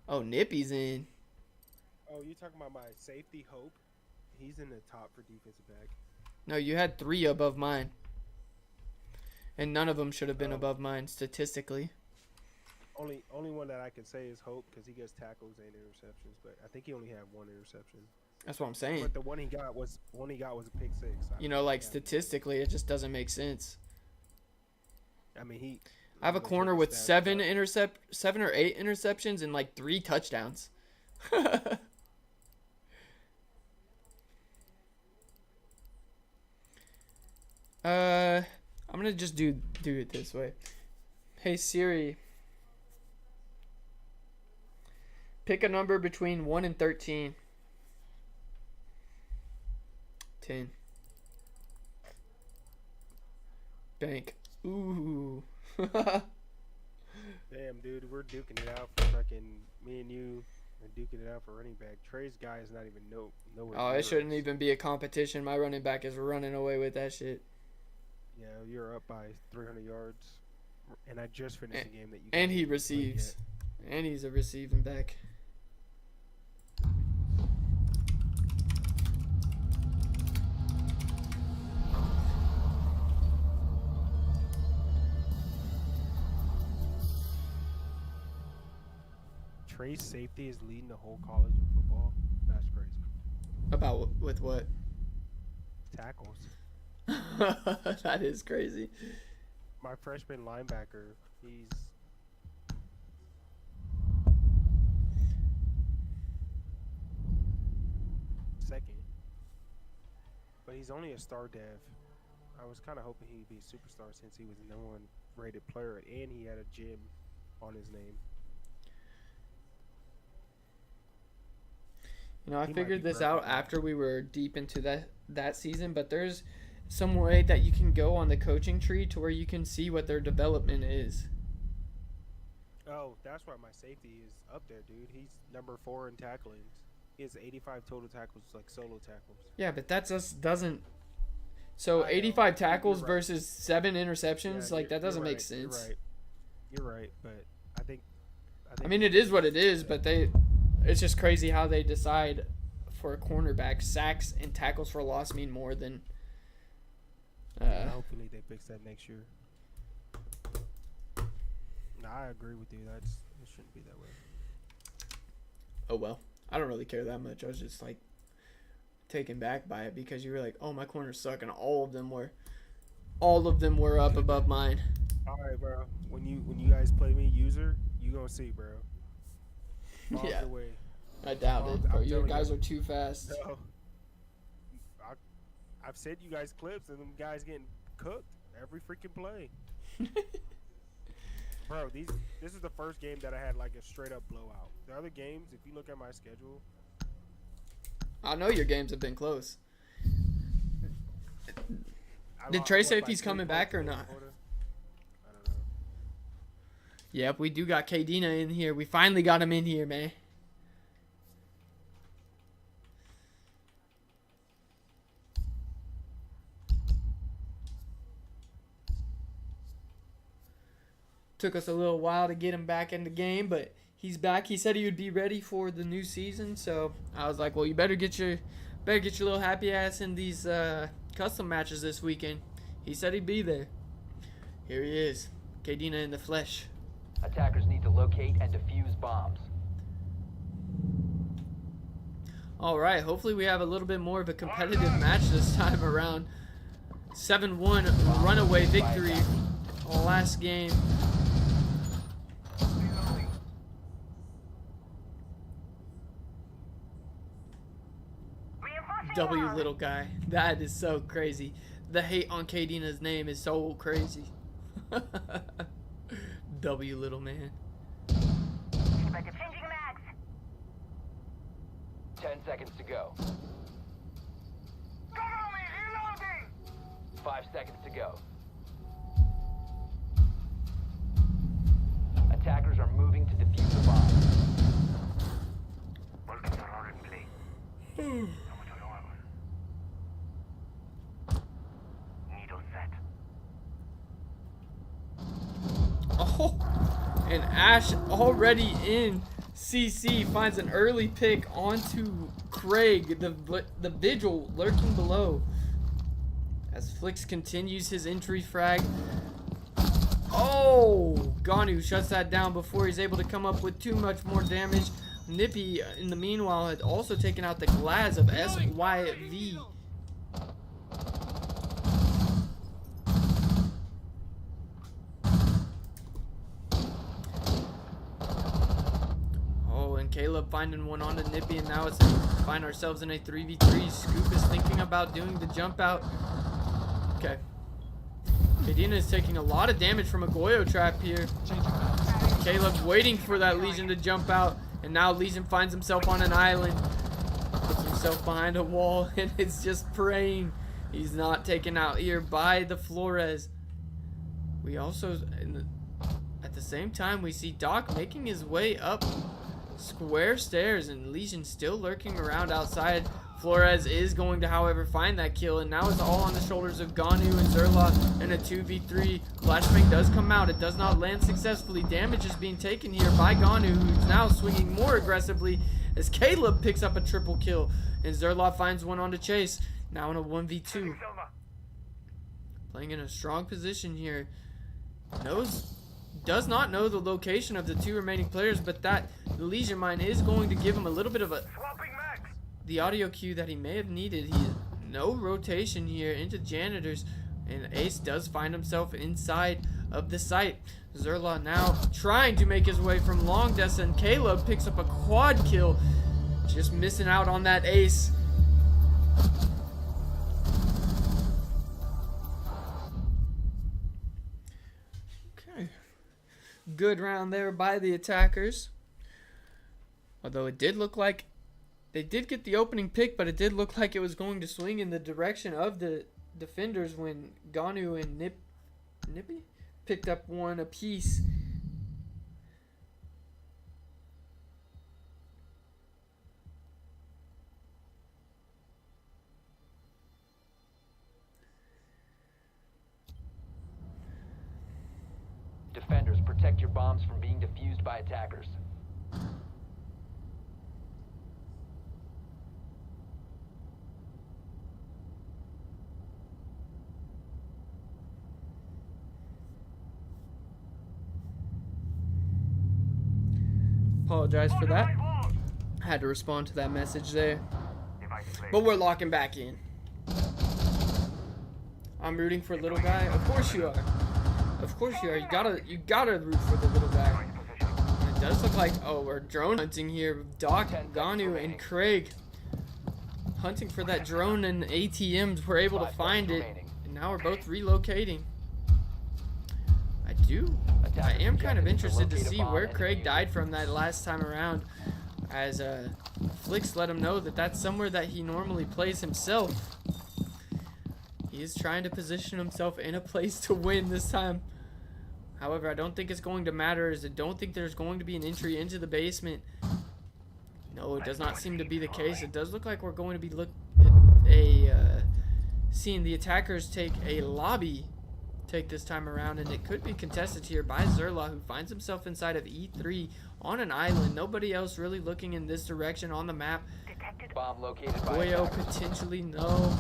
Oh, Nippy's in. Oh, you talking about my safety Hope? He's in the top for defensive back. No, you had 3 above mine. And none of them should have been Oh. above mine statistically. Only one that I can say is Hope because he gets tackles and interceptions, but I think he only had 1 interception. That's what I'm saying. But the one he got was a pick 6. You know, like statistically, it just doesn't make sense. I mean, he. I have a let's corner look with at stats. 7 or 8 interceptions and like 3 touchdowns. I'm gonna just do it this way. Hey Siri, pick a number between 1 and 13. 10. Bank. Ooh. Damn, dude, we're duking it out for fucking me and you. Are duking it out for running back. Trey's guy is not even nowhere. Oh, near it shouldn't us. even be a competition. My running back is running away with that shit. Yeah, you're up by 300 yards, and I just finished the game that you. And guys he haven't played receives. yet. And he's a receiving back. Trey's safety is leading the whole college of football. That's crazy. About with what? Tackles. That is crazy. My freshman linebacker, he's second, but he's only a star dev. I was kind of hoping he'd be a superstar since he was the #1 rated player, and he had a gym on his name. You know, I He might figured be this perfect. out after we were deep into that season, but there's some way that you can go on the coaching tree to where you can see what their development is. Oh, that's why my safety is up there, dude. He's #4 in tackling. He has 85 total tackles, like solo tackles. Yeah, but that just doesn't. So I know. 85 tackles You're right. versus 7 interceptions, Yeah, like that you're doesn't make right, sense. You're right, but I think. I mean, it is what it is, but it's just crazy how they decide for a cornerback sacks and tackles for loss mean more than. Hopefully they fix that next year. Nah, I agree with you. It shouldn't be that way. Oh well, I don't really care that much. I was just like taken back by it because you were like, "Oh, my corners suck," and all of them were up above mine. All right, bro. When you guys play me user, you gonna see, bro. Miles Yeah. away. I doubt it, bro. I'm Your telling guys you. are too fast. No. I've sent you guys clips and them guys getting cooked every freaking play. Bro, this is the first game that I had like a straight up blowout. The other games, if you look at my schedule, I know your games have been close. I Did lost, Trey what, say if by he's 3 coming points back or in the not? quarter? I don't know. Yep, we do got K-Dina in here. We finally got him in here, man. Took us a little while to get him back in the game, but he's back. He said he would be ready for the new season, so I was like, well, you better get your little happy ass in these custom matches this weekend. He said he'd be there. Here he is, K-Dina in the flesh. Attackers need to locate and defuse bombs. All right, hopefully we have a little bit more of a competitive match this time around. 7-1 runaway victory last game. Reinforcing W alarm. little guy. That is so crazy. The hate on Kadina's name is so crazy. W little man. But changing mags. 10 seconds to go. Cover me! Reloading! 5 seconds to go. Attackers are moving to defuse the bomb. Vulcans are in play. Vamos a lo hago. Needle set. Oh, and Ash already in CC finds an early pick onto Craig, the Vigil lurking below. As Flix continues his entry frag. Oh, Ganu shuts that down before he's able to come up with too much more damage. Nippy, in the meanwhile, had also taken out the Glaz of SYV. Oh, and Caleb finding one onto Nippy, and now it's find ourselves in a 3v3. Scoop is thinking about doing the jump out. Okay. Kadina is taking a lot of damage from a Goyo trap here. Caleb waiting for that Legion to jump out, and now Legion finds himself on an island. Puts himself behind a wall, and it's just praying he's not taken out here by the Flores. We also, at the same time, we see Doc making his way up square stairs, and Legion still lurking around outside. Flores is going to, however, find that kill, and now it's all on the shoulders of Ganu and Zerla in a 2v3. Flashbang does come out. It does not land successfully. Damage is being taken here by Ganu, who's now swinging more aggressively as Caleb picks up a triple kill, and Zerla finds one on to Chase. Now in a 1v2. Selma. Playing in a strong position here. Does not know the location of the two remaining players, but that Legion mine is going to give him a little bit of Swapping mags. the audio cue that he may have needed. No rotation here into Janitors, and Ace does find himself inside of the site. Zerla now trying to make his way from long distance, and Caleb picks up a quad kill, just missing out on that Ace. Okay, good round there by the attackers. Although it did look like they did get the opening pick, but it did look like it was going to swing in the direction of the defenders when Ganu and Nippy picked up one apiece. Defenders, protect your bombs from being defused by attackers. Apologize for that. Fortify walls. I had to respond to that message there. Device placed. But we're locking back in. I'm rooting for little guy. Of course you are. Of course you are. You gotta root for the little guy. Position. And it does look like, oh, we're drone hunting here. Doc, Ganu, and Craig hunting for that drone, and ATMs were able to 5 find seconds it. remaining. And now we're both relocating. I am kind of interested to see where Craig died from that last time around, as Flix let him know that that's somewhere that he normally plays himself. He is trying to position himself in a place to win this time. However, I don't think it's going to matter, as I don't think there's going to be an entry into the basement. No, it does not seem to be the case. It does look like we're going to be seeing the attackers take a lobby take this time around, and it could be contested here by Zerla, who finds himself inside of E3 on an island. Nobody else really looking in this direction on the map. Detected. Bomb located by Goyo attackers. potentially no.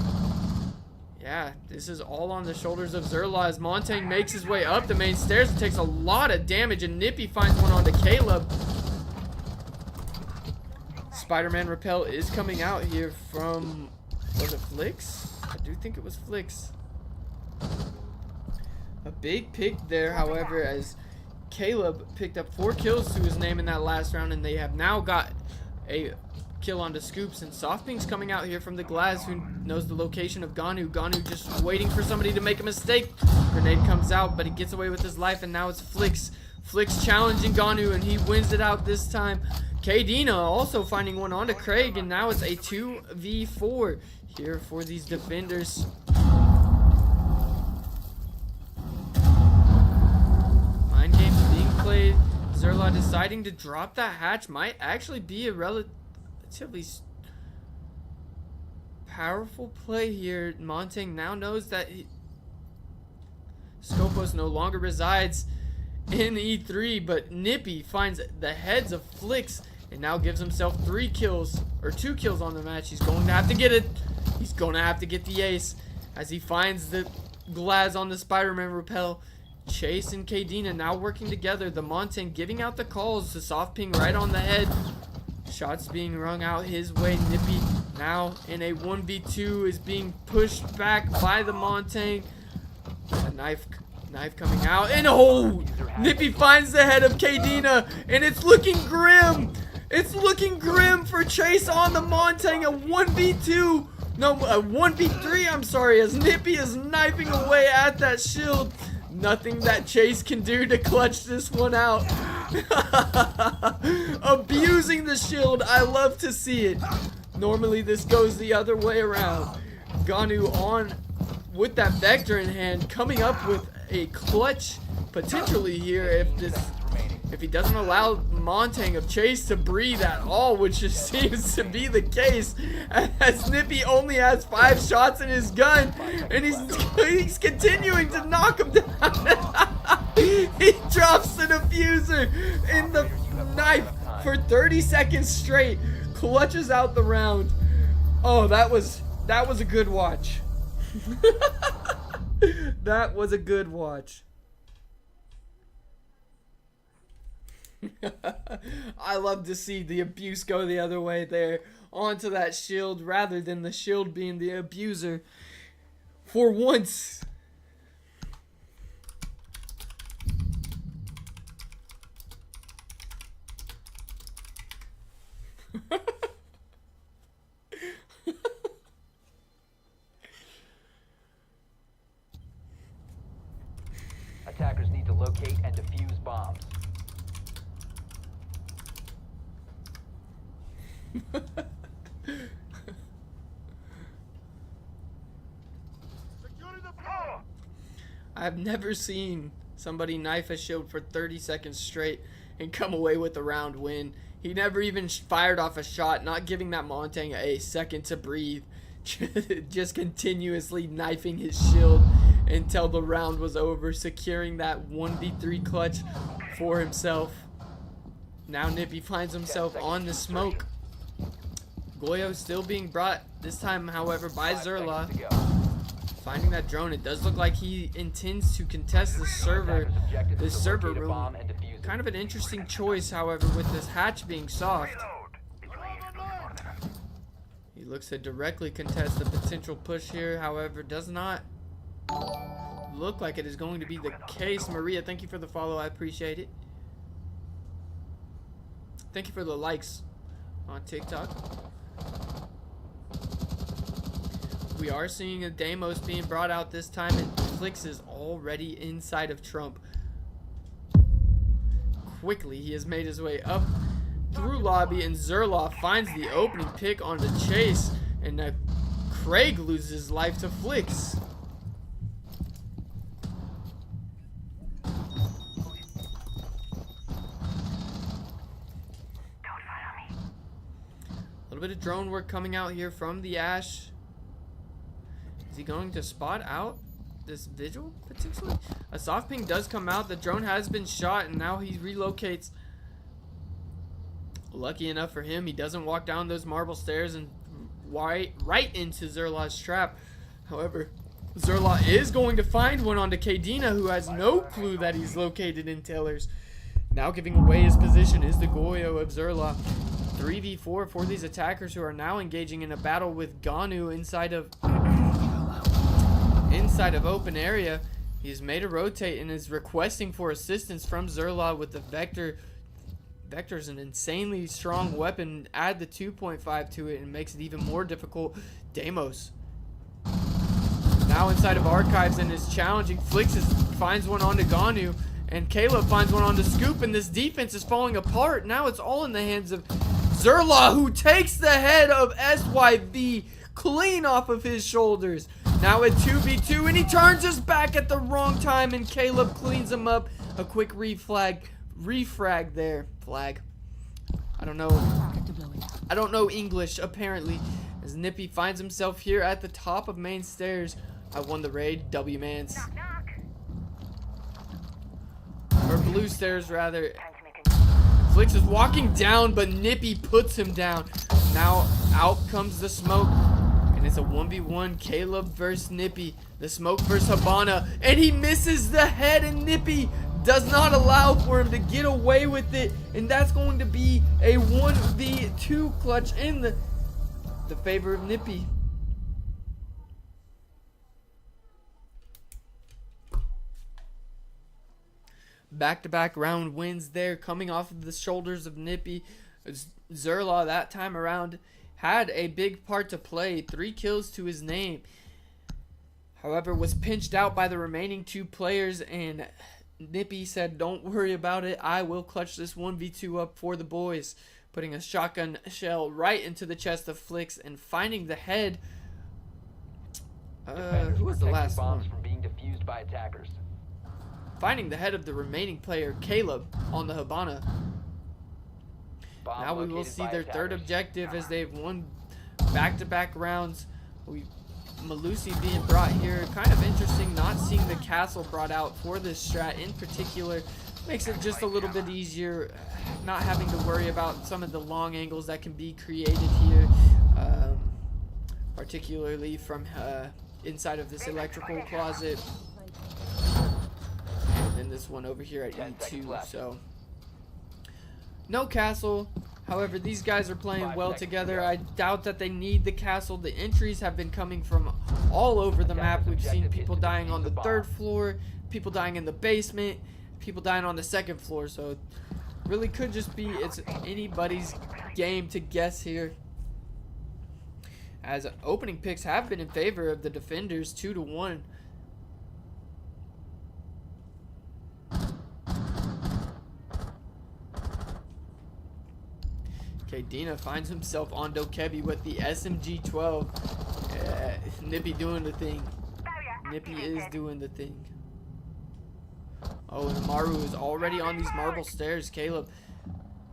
Yeah, this is all on the shoulders of Zerla as Montang makes his way up the main stairs and takes a lot of damage, and Nippy finds one onto Caleb. Spider-Man Rappel is coming out here from, was it Flix? I do think it was Flix. A big pick there, however, as Caleb picked up 4 kills to his name in that last round, and they have now got a kill onto Scoops, and Softpink's coming out here from the glass, who knows the location of Ganu. Ganu just waiting for somebody to make a mistake. Grenade comes out, but he gets away with his life, and now it's Flix. Flix challenging Ganu, and he wins it out this time. Kadena also finding one onto Craig, and now it's a 2v4 here for these defenders. Mind games being played. Zerla deciding to drop that hatch might actually be a relatively powerful play here. Montang now knows that Skopos no longer resides in E3, but Nippy finds the heads of Flix and now gives himself 3 kills, or 2 kills on the match. He's going to have to get it. He's going to have to get the ace as he finds the Glaz on the Spider-Man Rappel. Chase and Kadena now working together. The Montang giving out the calls to Softpink right on the head. Shots being rung out his way. Nippy now in a 1v2 is being pushed back by the Montang. A knife coming out, and Nippy finds the head of Kadena, and it's looking grim. It's looking grim for Chase on the Montang. A 1v2, no, a 1v3, I'm sorry, as Nippy is knifing away at that shield. Nothing that Chase can do to clutch this one out. Abusing the shield, I love to see it. Normally this goes the other way around. Ganu on with that Vector in hand, coming up with a clutch potentially here if he doesn't allow Montang of Chase to breathe at all, which just seems to be the case, as Nippy only has 5 shots in his gun, and he's continuing to knock him down. He drops the diffuser in the knife for 30 seconds straight, clutches out the round. Oh, that was a good watch. That was a good watch. I love to see the abuse go the other way there, onto that shield rather than the shield being the abuser. For once. Attackers need to locate and defuse bombs. Securing the floor! I've never seen somebody knife a shield for 30 seconds straight and come away with a round win. He never even fired off a shot, not giving that Montang a second to breathe. Just continuously knifing his shield until the round was over, securing that 1v3 clutch for himself. Now Nippy finds himself on the smoke. Goyo still being brought, this time however by 5 Zerla. seconds to go. Finding that drone, it does look like he intends to contest the server, this server room. Kind of an interesting choice, however, with this hatch being soft. He looks to directly contest the potential push here, however, does not look like it is going to be the case. Maria, thank you for the follow, I appreciate it. Thank you for the likes on TikTok. We are seeing a Deimos being brought out this time, and Flix is already inside of Trump. Quickly, he has made his way up through lobby, and Zerla finds the opening pick on the Chase, and Craig loses his life to Flix. A little bit of drone work coming out here from the Ash. Is he going to spot out this Vigil, potentially? A soft ping does come out. The drone has been shot, and now he relocates. Lucky enough for him, he doesn't walk down those marble stairs and right into Zerla's trap. However, Zerla is going to find one onto Kadena, who has no clue that he's located in Taylor's. Now giving away his position is the Goyo of Zerla. 3v4 for these attackers who are now engaging in a battle with Ganu inside of open area. He's made a rotate and is requesting for assistance from Zerla with the Vector. Vector's an insanely strong weapon. Add the 2.5 to it and makes it even more difficult. Deimos now inside of Archives and is challenging. Flix finds one onto Ganu, and Caleb finds one onto Scoop, and this defense is falling apart. Now it's all in the hands of Zerla, who takes the head of SYV clean off of his shoulders. Now at 2v2, and he turns his back at the wrong time, and Caleb cleans him up. A quick refrag there. Flag. I don't know English, apparently, as Nippy finds himself here at the top of main stairs. I won the raid. W-mans. Knock, knock. Or blue stairs, rather. Flix is walking down, but Nippy puts him down. Now out comes the smoke, and it's a 1v1. Caleb versus Nippy. The smoke versus Habana, and he misses the head, and Nippy does not allow for him to get away with it, and that's going to be a 1v2 clutch in the favor of Nippy. Back-to-back round wins there, coming off of the shoulders of Nippy. Zerla that time around had a big part to play. 3 kills to his name. However, was pinched out by the remaining 2 players, and Nippy said, "Don't worry about it. I will clutch this 1v2 up for the boys." Putting a shotgun shell right into the chest of Flix and finding the head. Who was the last one? From being defused by attackers. Finding the head of the remaining player, Caleb, on the Habana. Now we will see their third objective as they've won back-to-back rounds. Malusi being brought here. Kind of interesting not seeing the castle brought out for this strat in particular. Makes it just a little bit easier not having to worry about some of the long angles that can be created here. Particularly from inside of this electrical closet. And then this one over here at E2. So no castle. However, these guys are playing well together. I doubt that they need the castle. The entries have been coming from all over the map. We've seen people dying on the 3rd floor, people dying in the basement, people dying on the 2nd floor. So it really could just be it's anybody's game to guess here. As opening picks have been in favor of the defenders, 2-1. Kadena finds himself on Dokebi with the SMG-12. Nippy doing the thing. Nippy is doing the thing. Oh, and Maru is already on these marble stairs. Caleb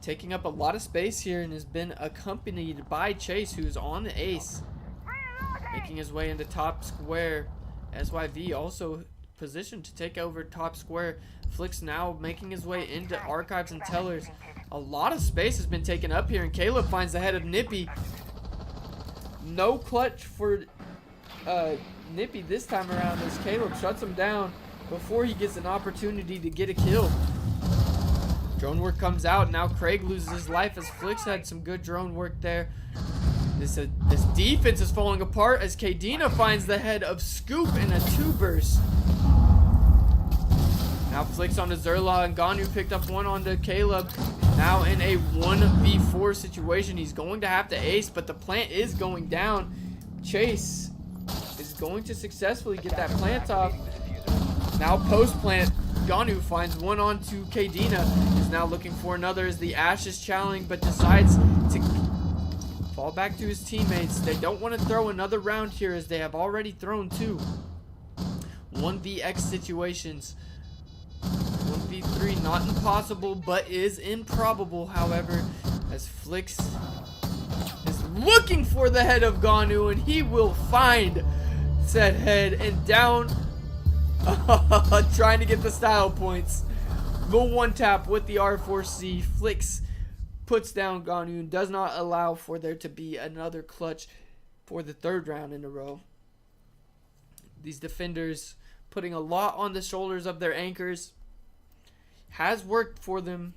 taking up a lot of space here and has been accompanied by Chase, who's on the ace. Making his way into top square. SYV also positioned to take over top square. Flix now making his way into Archives and Tellers. A lot of space has been taken up here, and Caleb finds the head of Nippy. No clutch for Nippy this time around as Caleb shuts him down before he gets an opportunity to get a kill. Drone work comes out. Now Craig loses his life as Flix had some good drone work there. This defense is falling apart as Kadena finds the head of Scoop in a 2-burst. Now Flix onto Zerla, and Ganu picked up one onto Caleb. Now in a 1v4 situation. He's going to have to ace, but the plant is going down. Chase is going to successfully get that plant off. Now post plant, Ganu finds one onto Kadena. He's now looking for another as the Ash is challenging, but decides to fall back to his teammates. They don't want to throw another round here as they have already thrown 2. 1vx situations. 1v3, not impossible, but is improbable, however, as Flix is looking for the head of Ganu, and he will find said head, and down, trying to get the style points. The 1-tap with the R4C. Flix puts down Ganu and does not allow for there to be another clutch for the 3rd round in a row. These defenders putting a lot on the shoulders of their anchors. Has worked for them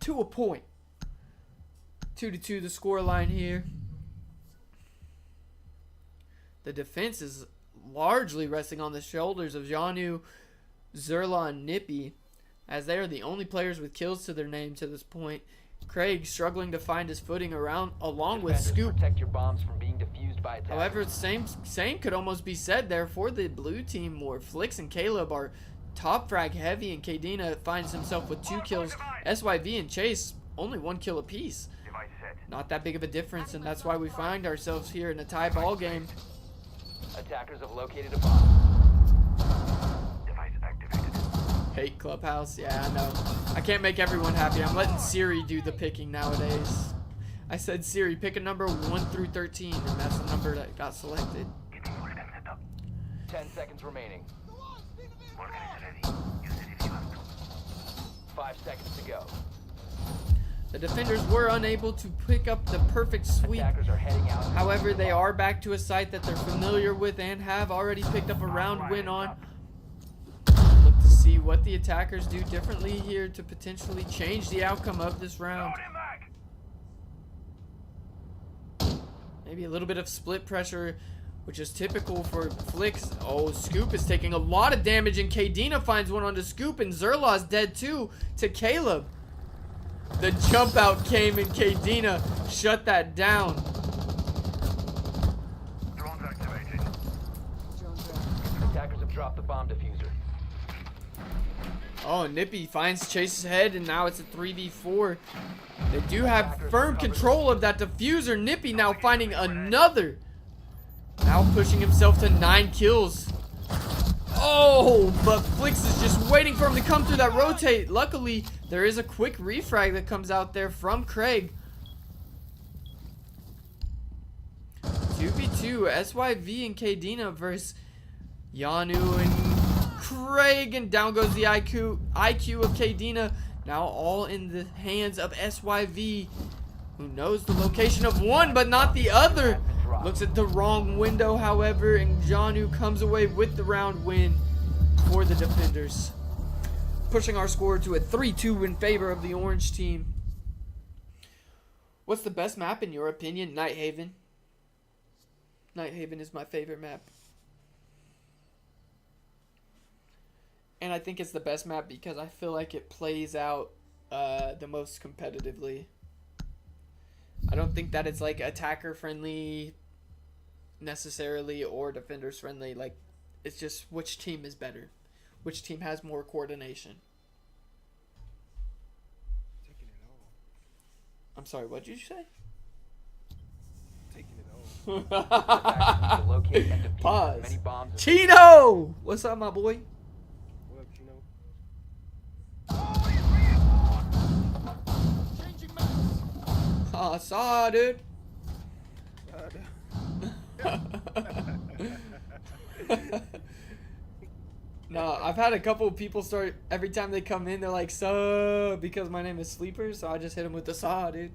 to a point. 2-2 the score line here. The defense is largely resting on the shoulders of Janu, Zerla, and Nippy, as they are the only players with kills to their name to this point. Craig struggling to find his footing along with Defenders, Scoop. protect your bombs from being defused by attackers. However, same could almost be said there for the blue team, where Flix and Caleb are top frag heavy, and Kadena finds himself with 2 kills. SYV and Chase only 1 kill apiece. Device set. Not that big of a difference, and that's why we find ourselves here in a tie ball game. Attackers have located a bomb. Device activated. Hate Clubhouse. Yeah, I know. I can't make everyone happy. I'm letting Siri do the picking nowadays. I said, Siri, pick a number 1 through 13, and that's the number that got selected. Getting full time set up. 10 seconds remaining. Working is ready. Use it if you have to. 5 seconds to go. The defenders were unable to pick up the perfect sweep. Attackers are heading out. However, they are back to a site that they're familiar with and have already picked up a round win on. Look to see what the attackers do differently here to potentially change the outcome of this round. Load him back. Maybe a little bit of split pressure, which is typical for Flix. Oh, Scoop is taking a lot of damage, and Kadena finds one onto Scoop, and Zerla's dead too to Caleb. The jump out came, and Kadena shut that down. Drones activated. Attackers have dropped the bomb diffuser. Oh, Nippy finds Chase's head, and now it's a 3v4. They do have firm control of that diffuser. Nippy now finding another. Now pushing himself to 9 kills. Oh, but Flix is just waiting for him to come through that rotate. Luckily, there is a quick refrag that comes out there from Craig. 2v2, SYV and Kadena versus Yanu and Craig, and down goes the IQ of Kadena. Now all in the hands of SYV, who knows the location of one but not the other. Looks at the wrong window, however, and Janu comes away with the round win for the defenders, pushing our score to a 3-2 in favor of the orange team. What's the best map in your opinion? Nighthaven. Nighthaven is my favorite map. And I think it's the best map because I feel like it plays out the most competitively. I don't think that it's like attacker friendly necessarily or defenders friendly. Like, it's just which team is better, which team has more coordination. Taking it all. I'm sorry, what did you say? Taking it all. Attackers need to locate and defuse Pause. as many bombs as Chino! What's up, my boy? What up, Chino? Oh, I saw, dude. No, I've had a couple of people start, every time they come in, they're like, "Suh," because my name is Sleeper, so I just hit them with the saw, dude.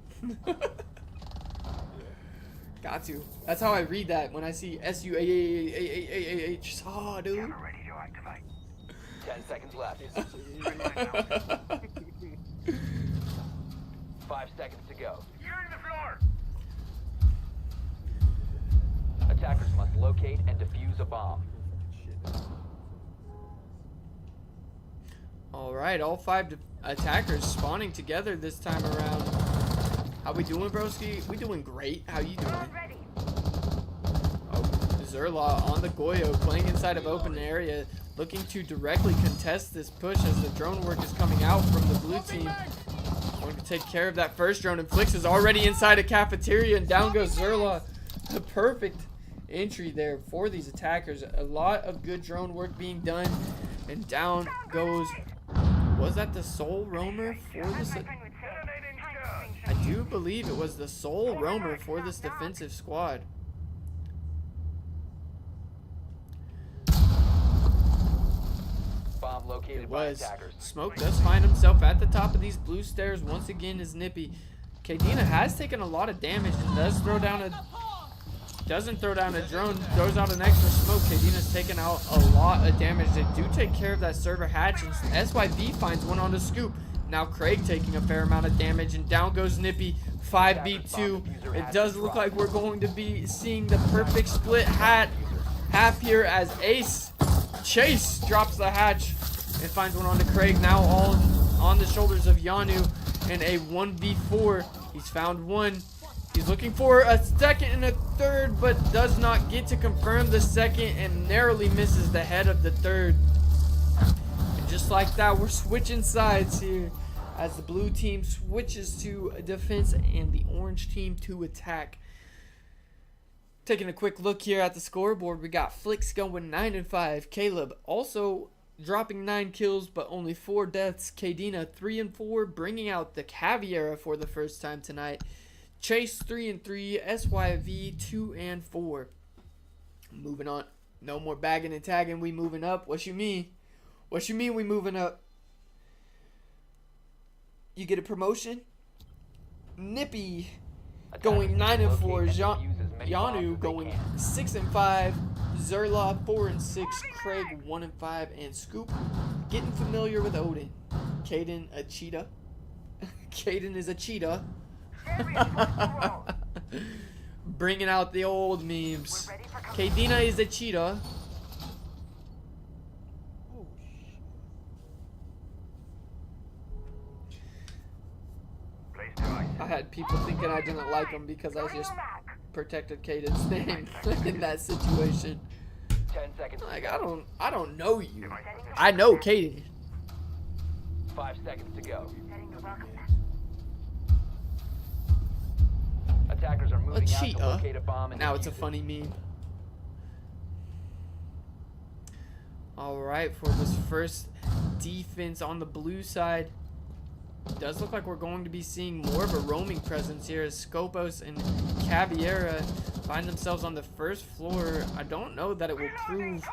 Got to. That's how I read that when I see S-U-A-A-H, saw, dude. Camera ready to activate. 10 seconds left. 5 seconds to go. Securing the floor. Attackers must locate and defuse a bomb. Alright, all 5 attackers spawning together this time around. How we doing, broski? We doing great. How you doing? Drone ready. Oh, Zerla on the Goyo, playing inside of open area, looking to directly contest this push as the drone work is coming out from the blue team. Going to take care of that first drone, and Flix is already inside a cafeteria, and down goes Zerla. The perfect entry there for these attackers. A lot of good drone work being done, and down goes, was that the sole roamer for this? I do believe it was the sole roamer for this defensive squad. Bomb located It by was. attackers. Smoke does find himself at the top of these blue stairs once again as Nippy. Kadena has taken a lot of damage and does throw down a Doesn't throw down a drone, throws out an extra smoke. Kadina's taking out a lot of damage. They do take care of that server hatch, and SYV finds one on the scoop. Now Craig taking a fair amount of damage, and down goes Nippy. 5v2. It does look like we're going to be seeing the perfect split half here as Chase drops the hatch and finds one onto Craig. Now all on the shoulders of Yanu in a 1v4. He's found one. He's looking for a second and a third, but does not get to confirm the second and narrowly misses the head of the third. And just like that, we're switching sides here as the blue team switches to defense and the orange team to attack. Taking a quick look here at the scoreboard, we got Flicks going 9-5. Caleb also dropping 9 kills, but only 4 deaths. Kadina 3-4, bringing out the Caviera for the first time tonight. Chase 3-3, SYV 2-4. Moving on. No more bagging and tagging. We moving up. What you mean? What you mean we moving up? You get a promotion? Nippy going 9-4. Yanu going 6-5. Zerla 4-6. Craig 1-5. And Scoop getting familiar with Odin. Caden a cheetah. Caden is a cheetah. Bringing out the old memes. Kadina is a cheetah. I had people thinking I didn't like him because I just protected Caden's name in that situation. 10 seconds. Like I don't know you. I know Caden. 5 seconds to go. Attackers are A moving out to cheetah. locate a bomb and Now it's a defuse it. funny meme. Alright, for this first defense on the blue side, it does look like we're going to be seeing more of a roaming presence here as Scopos and Caviera find themselves on the first floor. I don't know that it will prove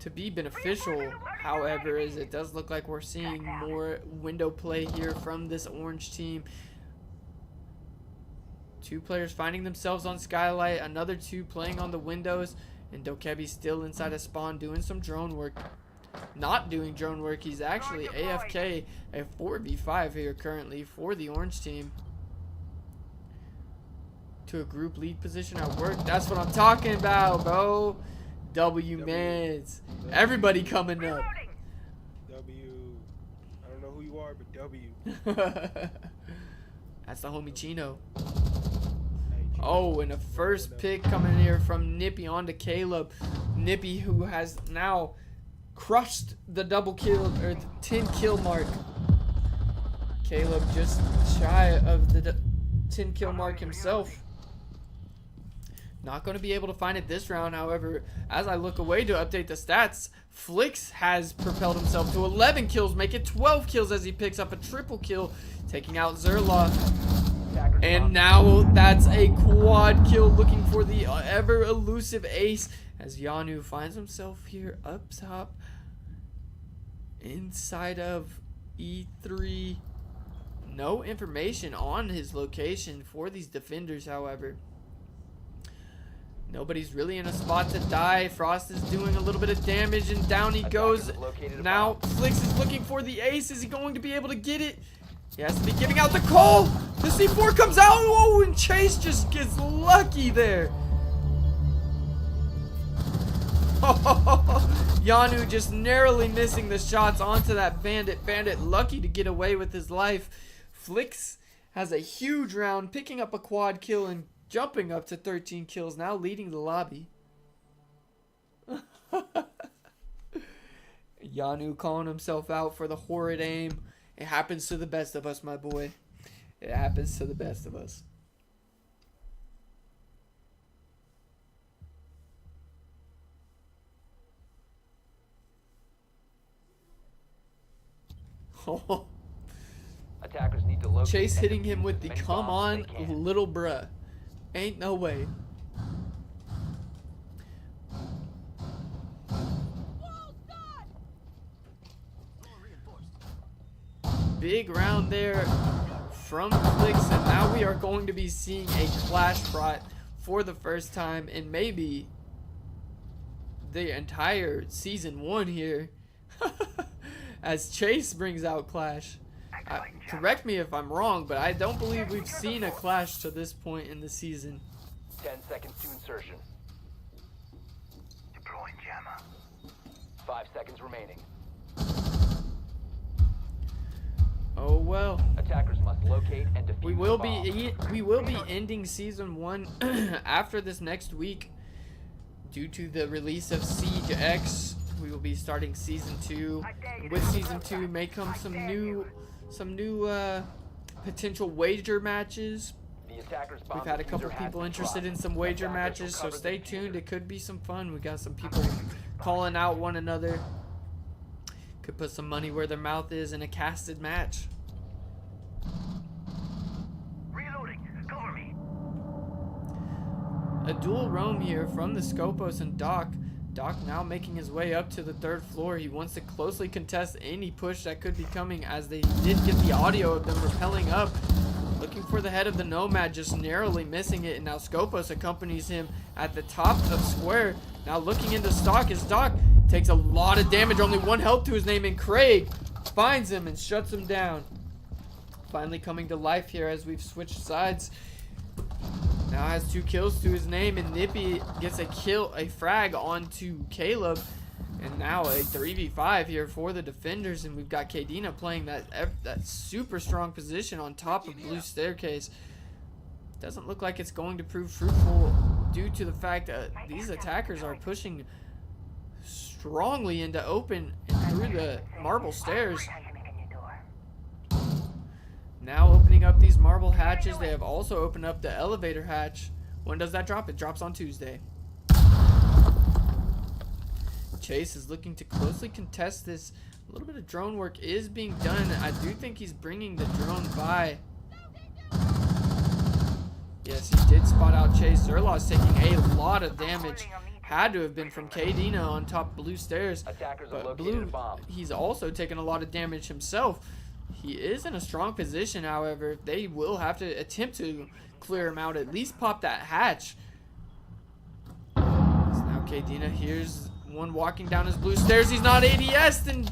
to be beneficial, however, as it does look like we're seeing more window play here from this orange team. 2 players finding themselves on Skylight, another 2 playing on the windows, and Dokebi still inside a spawn doing some drone work. Not doing drone work, he's actually AFK, a 4v5 here currently for the orange team. To a group lead position at work, that's what I'm talking about, bro. W mans. Everybody coming up. W. I don't know who you are, but W. That's the homie Chino. Hey, Oh, and a first pick coming here from Nippy onto Caleb. Nippy, who has now crushed the double kill or the 10 kill mark. Caleb just shy of the 10 kill mark himself. Not going to be able to find it this round. However, as I look away to update the stats, Flicks has propelled himself to 11 kills, make it 12 kills as he picks up a triple kill, taking out Zerla. And now that's a quad kill, looking for the ever elusive ace as Yanu finds himself here up top inside of E3. No information on his location for these defenders, however. Nobody's really in a spot to die. Frost is doing a little bit of damage, and down he goes. Now Flicks is looking for the ace. Is he going to be able to get it? He has to be giving out the call. The C4 comes out. Oh, and Chase just gets lucky there. Yanu just narrowly missing the shots onto that bandit. Bandit lucky to get away with his life. Flicks has a huge round, picking up a quad kill and jumping up to 13 kills, now leading the lobby. Yanu calling himself out for the horrid aim. It happens to the best of us, my boy. It happens to the best of us. Attackers need to locate Chase and hitting defuse him with as the many come bombs on as they can. little bruh. Ain't no way. Big round there from Flicks, and now we are going to be seeing a clash brought for the first time in maybe the entire season 1 here. As Chase brings out Clash. Correct me if I'm wrong, but I don't believe we've seen a Clash to this point in the season. 10 seconds to insertion. Deploying jammer. 5 seconds remaining. Oh well. Attackers must locate and defuse We will the bomb. be ending season 1 after this next week due to the release of Siege X. We will be starting season 2. And with season 2 may come some new potential wager matches. The attackers bomb We've had a couple diffuser has people been interested in dropped. some wager Attackers will matches, so cover stay the tuned. diffuser. It could be some fun. We got some people calling out one another. Could put some money where their mouth is in a casted match. Reloading. Cover me. A dual roam here from the Scopos and Doc. Doc now making his way up to the 3rd floor. He wants to closely contest any push that could be coming, as they did get the audio of them rappelling up. Looking for the head of the Nomad, just narrowly missing it. And now Scopos accompanies him at the top of square. Now looking into stock as Doc takes a lot of damage. Only 1 health to his name, and Craig finds him and shuts him down. Finally coming to life here as we've switched sides. Now has 2 kills to his name, and Nippy gets a frag onto Caleb. And now a 3v5 here for the defenders, and we've got Kadena playing that super strong position on top of Blue Staircase. Doesn't look like it's going to prove fruitful due to the fact that these attackers are pushing strongly into open and through the marble stairs. Now opening up these marble hatches. They have also opened up the elevator hatch. When does that drop? It drops on Tuesday. Chase is looking to closely contest this. A little bit of drone work is being done. I do think he's bringing the drone by. Yes, he did spot out Chase. Zerlos taking a lot of damage. Had to have been from Kadena on top Blue Stairs. Attackers have But located a Blue, bomb. he's also taken a lot of damage himself. He is in a strong position, however. They will have to attempt to clear him out, at least pop that hatch. So now Kadena hears one walking down his Blue Stairs. He's not ADS'd, and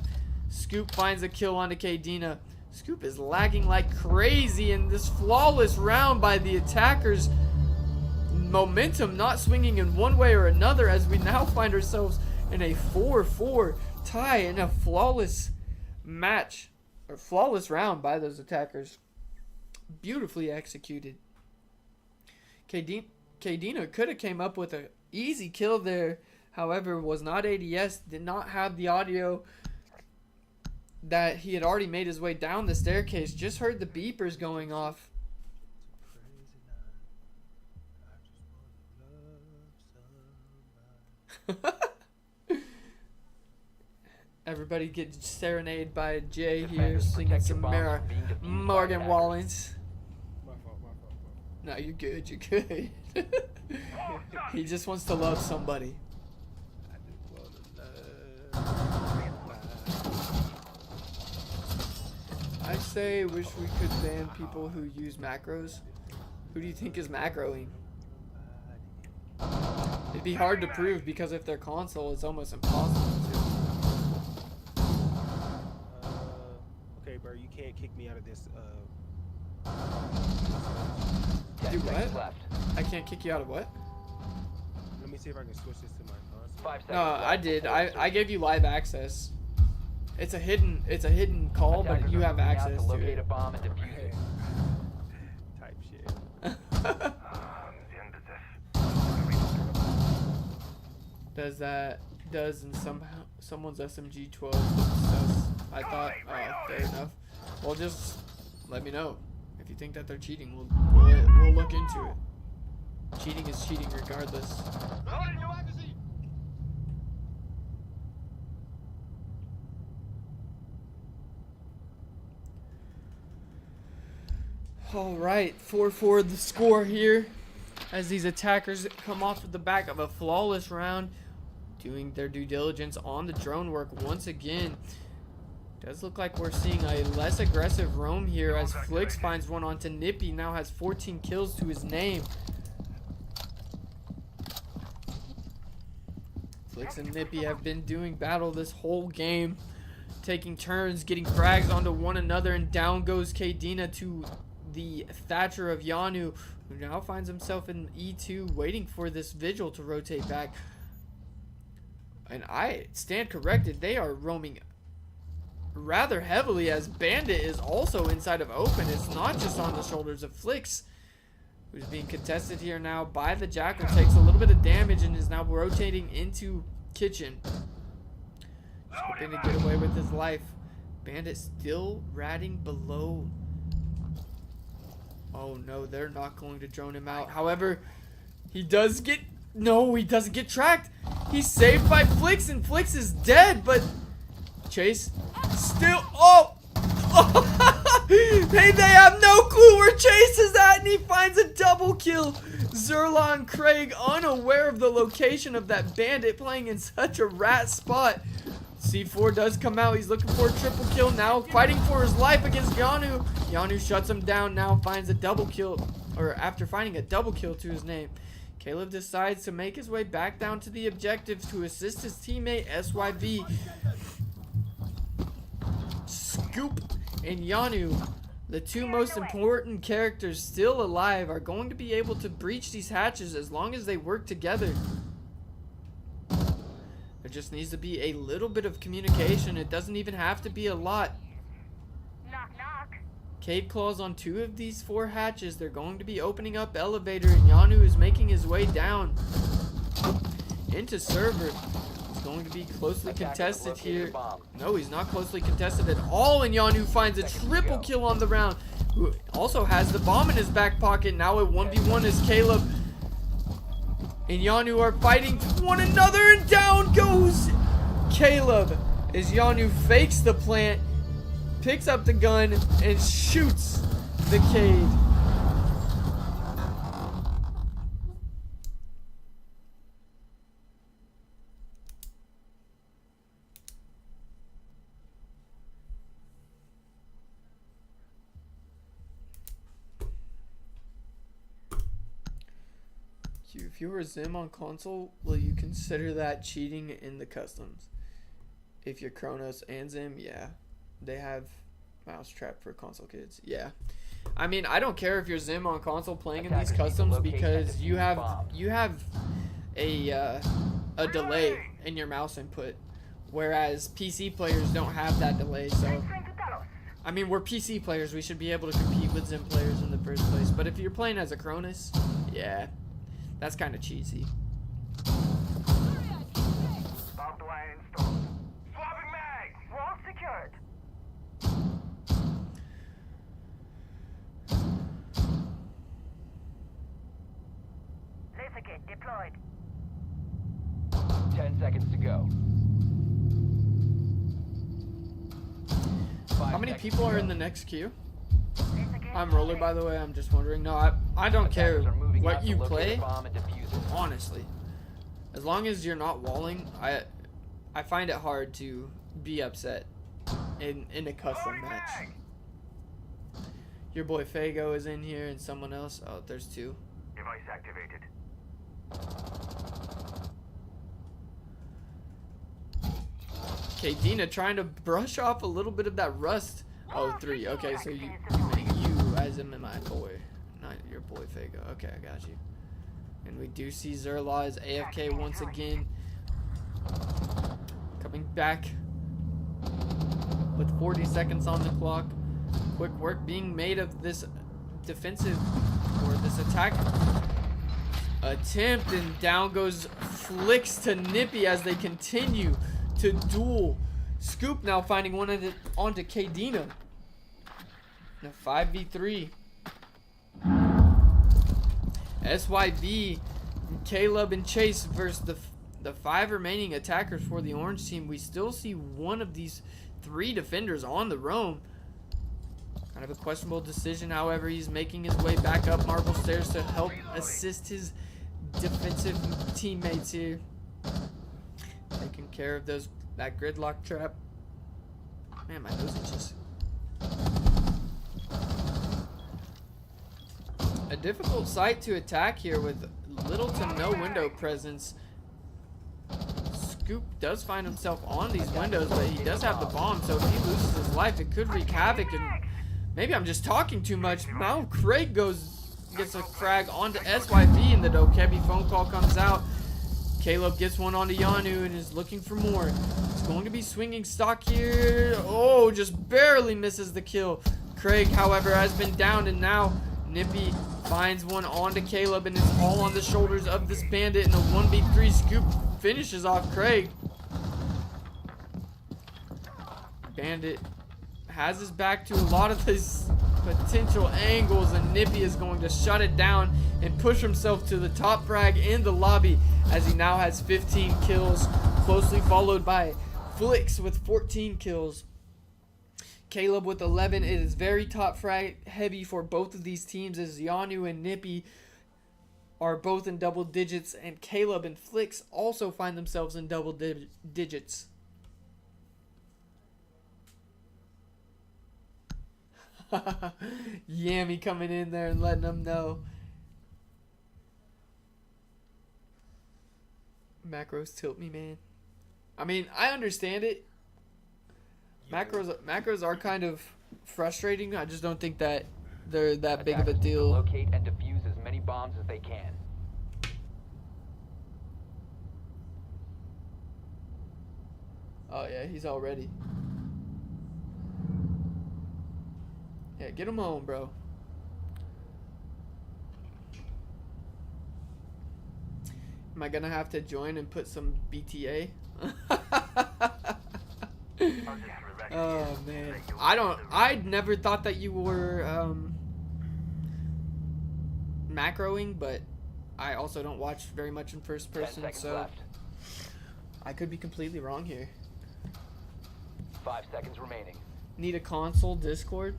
Scoop finds a kill onto Kadena. Scoop is lagging like crazy in this flawless round by the attackers. Momentum not swinging in one way or another, as we now find ourselves in a 4-4 tie in a flawless match, or flawless round by those attackers. Beautifully executed. Kadena could have came up with an easy kill there, however was not ADS, did not have the audio that he had already made his way down the staircase. Just heard the beepers going off. Everybody get serenaded by Jay here, Defenders, singing protect your some bombs from being defused by Morgan attackers. Wallens. My fault. No, you're good, you're good. He just wants to love somebody. I just wanna love. I say wish we could ban people who use macros. Who do you think is macroing? It'd be hard to prove because if they're console, it's almost impossible to. Okay, bro, you can't kick me out of this. 10 Do seconds what? left. I can't kick you out of what? Let me see if I can switch this to my console. 5 seconds No, left I did. before I insertion. gave you live access. It's a hidden call, but Attackers you are have moving out access to to locate a it. bomb and defuse it. Type shit. The end of this. does in someone's SMG 12 sus. I thought, fair enough. Well, just let me know if you think that they're cheating. We'll look into it. Cheating is cheating regardless. Loading new magazine. All right, 4-4 the score here as these attackers come off of the back of a flawless round, doing their due diligence on the drone work once again. Does look like we're seeing a less aggressive roam here as Flix finds one onto Nippy, now has 14 kills to his name. Flix and Nippy have been doing battle this whole game, taking turns, getting frags onto one another, and down goes Kadena to the Thatcher of Yanu, who now finds himself in E2, waiting for this Vigil to rotate back. And I stand corrected, they are roaming rather heavily, as Bandit is also inside of open. It's not just on the shoulders of Flix, who's being contested here now by the Jackal. Takes a little bit of damage and is now rotating into Kitchen, hoping to get away with his life. Bandit still ratting below. Oh no, they're not going to drone him out. However, he does get, no, he doesn't get tracked. He's saved by Flix, and Flix is dead, but Chase still, oh, hey, they have no clue where Chase is at, and he finds a double kill. Zerlon Craig unaware of the location of that Bandit, playing in such a rat spot. C4 does come out. He's looking for a triple kill now, fighting for his life against Yanu. Yanu shuts him down now, finds a double kill, or after finding a double kill to his name. Caleb decides to make his way back down to the objective to assist his teammate SYV. Scoop and Yanu, the two most important characters still alive, are going to be able to breach these hatches as long as they work together. There just needs to be a little bit of communication. It doesn't even have to be a lot. Knock, knock. Cade Claws on 2 of these 4 hatches. They're going to be opening up elevator, and Yanu is making his way down into server. He's going to be closely contested here. No, he's not closely contested at all, and Yanu finds a triple kill on the round. Who also has the bomb in his back pocket. Now at 1v1 is Caleb and Yanu are fighting one another, and down goes Caleb as Yanu fakes the plant, picks up the gun, and shoots the Cade. If you were Zim on console, will you consider that cheating in the customs? If you're Kronos and Zim, yeah. They have Mousetrap for console kids. Yeah. I mean, I don't care if you're Zim on console playing in these customs, because you have a delay in your mouse input, whereas PC players don't have that delay. So I mean, we're PC players, we should be able to compete with Zim players in the first place. But if you're playing as a Cronus, yeah, that's kind of cheesy. Barbed wire installed. Swapping mag! Wall secured. Laser gate deployed. 10 seconds to go. How many people are in the next queue? I'm Roller, by the way. I'm just wondering. No, I don't care what you play. Honestly, as long as you're not walling, I find it hard to be upset in a custom match. Your boy Fago is in here, and someone else. Oh, there's 2. Device activated. Kadena trying to brush off a little bit of that rust. Oh, 3. Okay, so you as in my boy, not your boy Fago. Okay, I got you. And we do see Zerla as AFK once again, coming back with 40 seconds on the clock. Quick work being made of this defensive, or this attack attempt, and down goes Flix to Nippy as they continue to duel. Scoop now finding one onto Kadena. In a 5v3. SYV, Caleb, and Chase versus the 5 remaining attackers for the orange team. We still see one of these 3 defenders on the roam. Kind of a questionable decision. However, he's making his way back up marble stairs to help assist his defensive teammates here. Taking care of that gridlock trap. Man, my nose itches. A difficult site to attack here with little to no window presence. Scoop does find himself on these windows, but he does have the bomb, so if he loses his life, it could wreak havoc. And maybe I'm just talking too much. Now Craig gets a frag onto SYV, and the Dokebi phone call comes out. Caleb gets one onto Yanu and is looking for more. He's going to be swinging stock here. Oh, just barely misses the kill. Craig, however, has been downed, and now Nippy finds one onto Caleb, and it's all on the shoulders of this bandit, and a 1v3 Scoop finishes off Craig. Bandit has his back to a lot of his potential angles, and Nippy is going to shut it down and push himself to the top frag in the lobby, as he now has 15 kills, closely followed by Flix with 14 kills. Caleb with 11. It is very top frag heavy for both of these teams, as Yanu and Nippy are both in double digits, and Caleb and Flix also find themselves in double digits. Yammy coming in there and letting them know. Macros tilt me, man. I mean, I understand it. Macros are kind of frustrating. I just don't think that they're that big of a Attackers need to deal. locate and defuse as many bombs as they can. Oh yeah, he's all ready. Yeah, get him home, bro. Am I gonna have to join and put some BTA? Oh man, I never thought that you were macroing, but I also don't watch very much in first 10 person, seconds so left. I could be completely wrong here. 5 seconds remaining. Need a console Discord?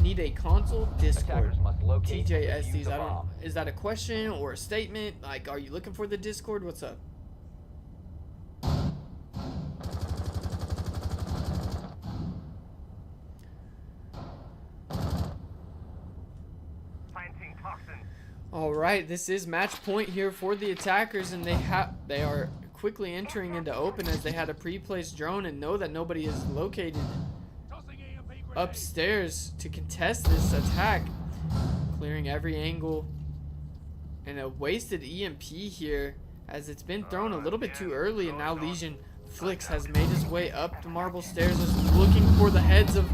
Need a console Discord. Attackers must locate and defuse TJSDs, the I don't. bomb. Is that a question or a statement? Like, are you looking for the Discord? What's up? Planting toxins. All right, this is match point here for the attackers, and they are quickly entering into open as they had a pre-placed drone and know that nobody is located upstairs to contest this attack, clearing every angle. And a wasted EMP here, as it's been thrown a little bit too early, and now Legion Flix has made his way up the marble stairs, is looking for the heads of,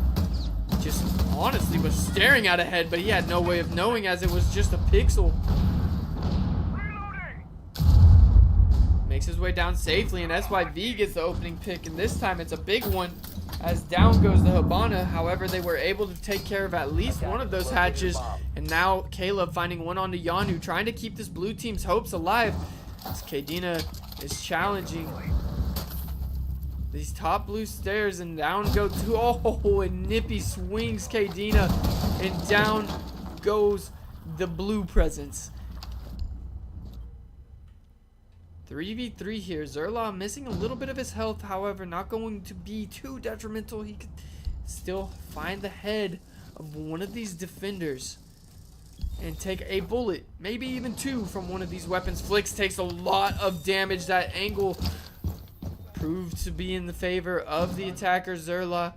just honestly was staring at a head, but he had no way of knowing as it was just a pixel. Reloading. Makes his way down safely, and SYV gets the opening pick, and this time it's a big one, as down goes the Habana. However, they were able to take care of at least one of those hatches, and now Caleb finding one onto Yanu, trying to keep this blue team's hopes alive, as Kadena is challenging these top blue stairs, and down go to, oh, and Nippy swings Kadena, and down goes the blue presence. 3v3 here. Zerla missing a little bit of his health, however, not going to be too detrimental. He could still find the head of one of these defenders and take a bullet, maybe even two, from one of these weapons. Flix takes a lot of damage. That angle proved to be in the favor of the attacker, Zerla.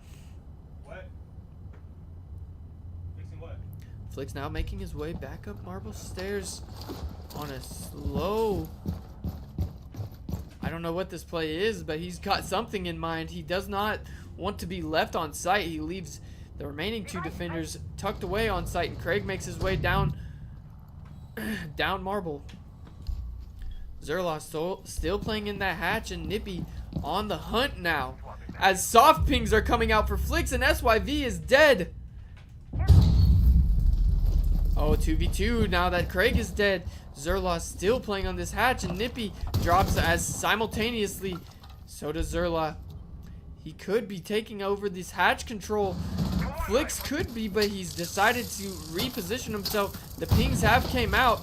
What? Fixing what? Flix now making his way back up marble stairs on a slow... I don't know what this play is, but he's got something in mind. He does not want to be left on site. He leaves the remaining two defenders tucked away on site, and Craig makes his way down down marble. Zerla still playing in that hatch, and Nippy on the hunt now, as soft pings are coming out for Flix, and SYV is dead. Oh, 2v2 now that Craig is dead. Zerla still playing on this hatch, and Nippy drops as simultaneously. So does Zerla. He could be taking over this hatch control. Flix could be, but he's decided to reposition himself. The pings have came out.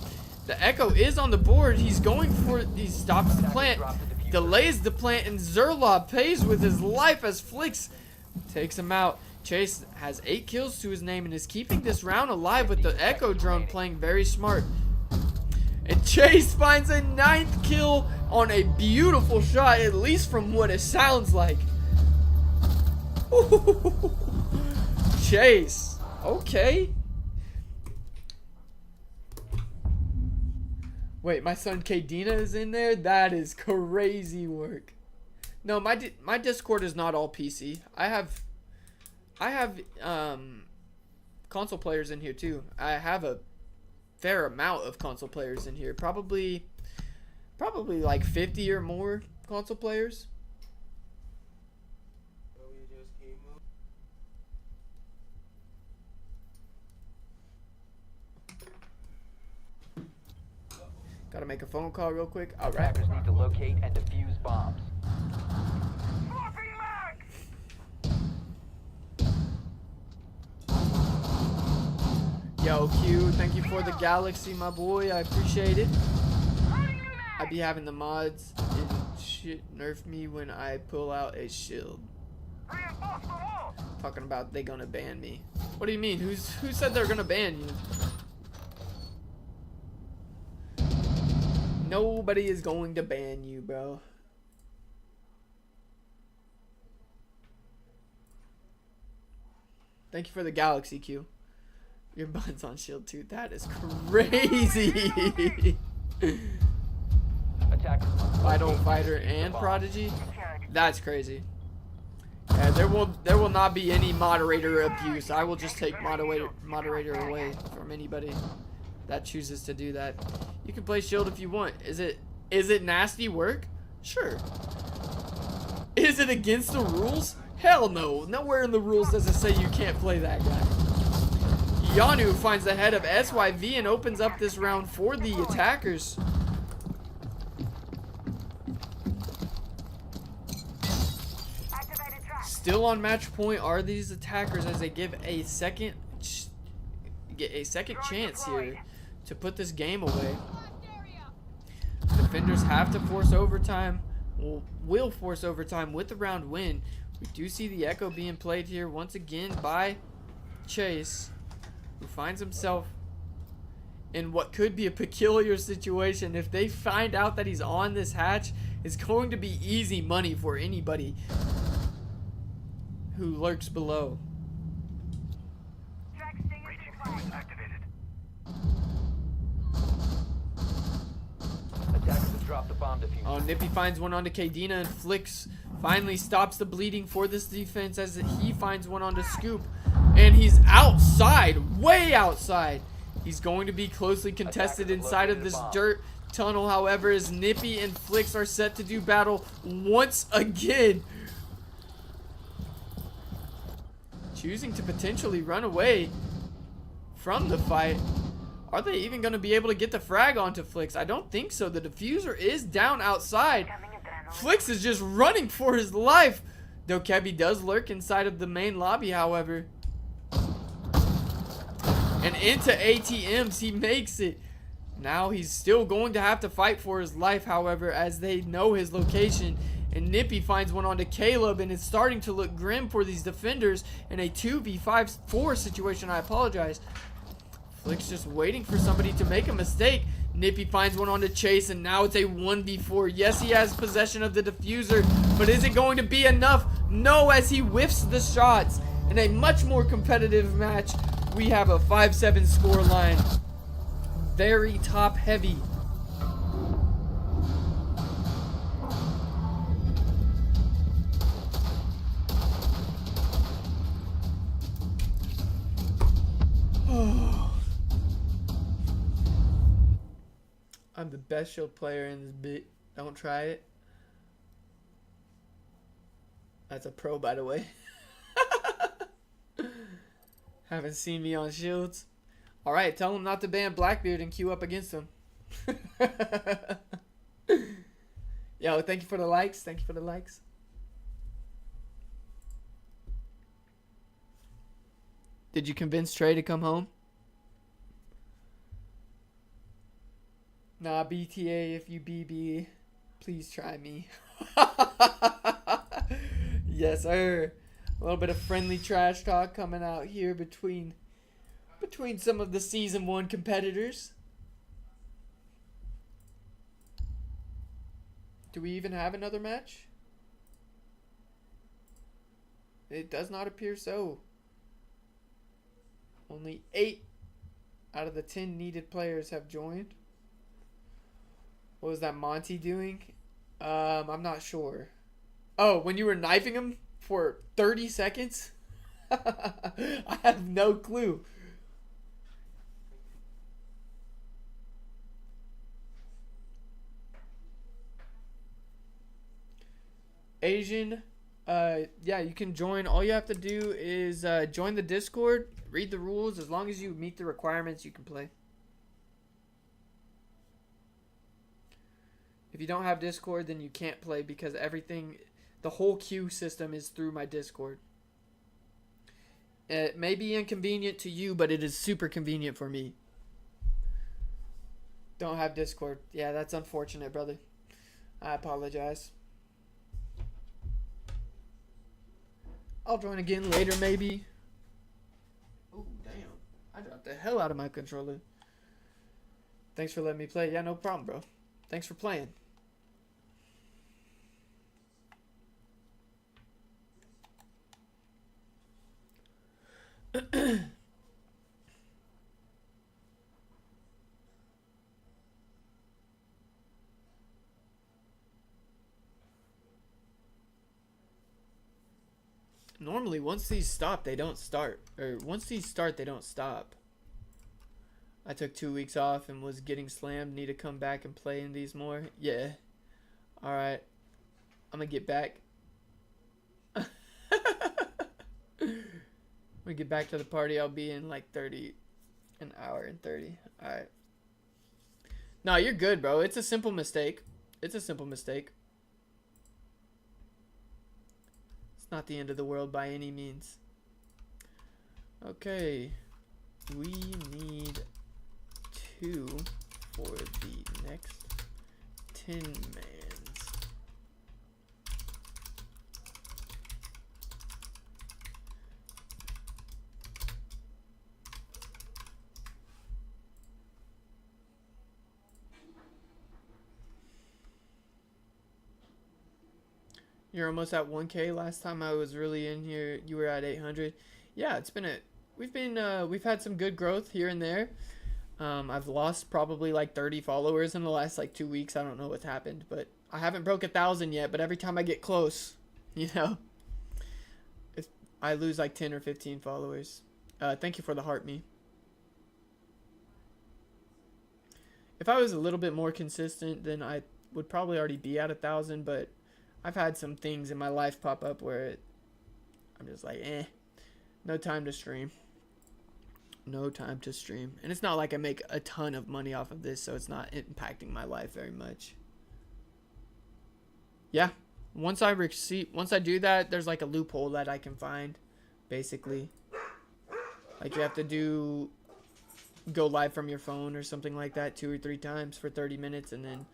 The Echo is on the board. He's going for it. He stops the plant, delays the plant, and Zerla pays with his life as Flix takes him out. Chase has 8 kills to his name and is keeping this round alive with the Echo drone playing very smart. And Chase finds a 9th kill on a beautiful shot, at least from what it sounds like. Chase. Okay. Wait, my son Kadena is in there? That is crazy work. No, my Discord is not all PC. I have console players in here too. I have a fair amount of console players in here. Probably like 50 or more console players. Gotta make a phone call real quick. All right. Attackers need to locate and defuse bombs. Swapping mag! Yo, Q, thank you for the galaxy, my boy. I appreciate it. Loading new mag! I be having the mods and shit nerf me when I pull out a shield. Reinforce the wall! Talking about they gonna ban me. What do you mean? Who said they're gonna ban you? Nobody is going to ban you, bro. Thank you for the galaxy, Q. Your button's on shield too. That is crazy. Attackers must Vital locate Fighter and defuse the and bomb. Prodigy. Secured. That's crazy. Yeah, there will not be any moderator abuse. I will just take moderator away from anybody that chooses to do that. You can play shield if you want. Is it nasty work? Sure. Is it against the rules? Hell no. Nowhere in the rules does it say you can't play that guy. Yanu finds the head of SYV and opens up this round for the attackers. Activated trap. Still on match point are these attackers as they give a second chance here to put this game away. Defenders have to force overtime. Will force overtime with the round win. We do see the Echo being played here once again by Chase, who finds himself in what could be a peculiar situation. If they find out that he's on this hatch, it's going to be easy money for anybody who lurks below. Track stinger Reaching deployed. point activated. Attackers have dropped the bomb diffuser. Oh, Nippy finds one onto Kadena, and Flicks finally stops the bleeding for this defense as he finds one onto Scoop. And he's outside, way outside. He's going to be closely contested Attackers have inside of located this a bomb. dirt tunnel, however, as Nippy and Flicks are set to do battle once again. Choosing to potentially run away from the fight. Are they even going to be able to get the frag onto Flicks? I don't think so. The diffuser is down outside. Coming adrenaline. Flicks is just running for his life. Though Kebby does lurk inside of the main lobby, however. And into ATMs, he makes it. Now he's still going to have to fight for his life, however, as they know his location. And Nippy finds one onto Caleb, and it's starting to look grim for these defenders in a 2v4 situation. I apologize. Flick's just waiting for somebody to make a mistake. Nippy finds one onto Chase, and now it's a 1v4. Yes, he has possession of the diffuser, but is it going to be enough? No, as he whiffs the shots. In a much more competitive match, we have a 5-7 score line. Very top heavy. I'm the best shield player in this bit. Don't try it. That's a pro, by the way. Haven't seen me on shields. Alright, tell him not to ban Blackbeard and queue up against him. Yo, thank you for the likes. Thank you for the likes. Did you convince Trey to come home? Nah, BTA, if you BB, please try me. Yes, sir. A little bit of friendly trash talk coming out here between some of the Season 1 competitors. Do we even have another match? It does not appear so. Only 8 out of the 10 needed players have joined. What was that Monty doing? I'm not sure. Oh, when you were knifing him for 30 seconds? I have no clue. Asian, yeah, you can join. All you have to do is join the Discord, read the rules. As long as you meet the requirements, you can play. If you don't have Discord, then you can't play because everything, the whole queue system is through my Discord. It may be inconvenient to you, but it is super convenient for me. Don't have Discord. Yeah, that's unfortunate, brother. I apologize. I'll join again later, maybe. Oh, damn. I dropped the hell out of my controller. Thanks for letting me play. Yeah, no problem, bro. Thanks for playing. Normally, once these stop, they don't start. Or, once these start, they don't stop. I took 2 weeks off and was getting slammed. Need to come back and play in these more. Yeah. Alright. I'm gonna get back. When we get back to the party, I'll be in like an hour and 30. Alright. No, you're good, bro. It's a simple mistake. It's a simple mistake. It's not the end of the world by any means. Okay. We need 2 for the next 10 mans. You're almost at 1K. Last time I was really in here, you were at 800. Yeah, it's been we've had some good growth here and there. I've lost probably like 30 followers in the last like 2 weeks. I don't know what's happened, but I haven't broke 1,000 yet. But every time I get close, you know, I lose like 10 or 15 followers. Thank you for the heart, me. If I was a little bit more consistent, then I would probably already be at 1,000. But I've had some things in my life pop up where I'm just like, no time to stream. No time to stream. And it's not like I make a ton of money off of this, so it's not impacting my life very much. Yeah. Once I do that, there's like a loophole that I can find, basically. Like you have to go live from your phone or something like that 2 or 3 times for 30 minutes, and then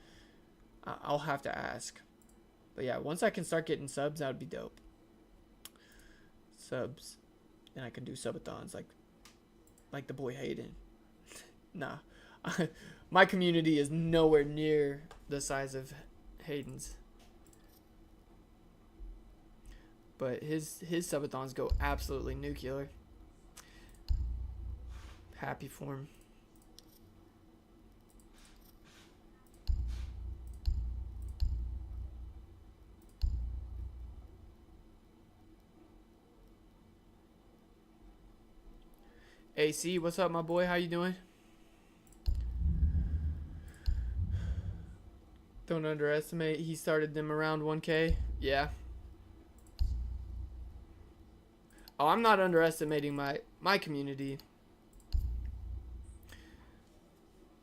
I'll have to ask. But yeah, once I can start getting subs, that would be dope. Subs. And I can do subathons like the boy Hayden. Nah. My community is nowhere near the size of Hayden's. But his subathons go absolutely nuclear. Happy for him. AC, what's up, my boy? How you doing? Don't underestimate. He started them around 1K. Yeah. Oh, I'm not underestimating my community.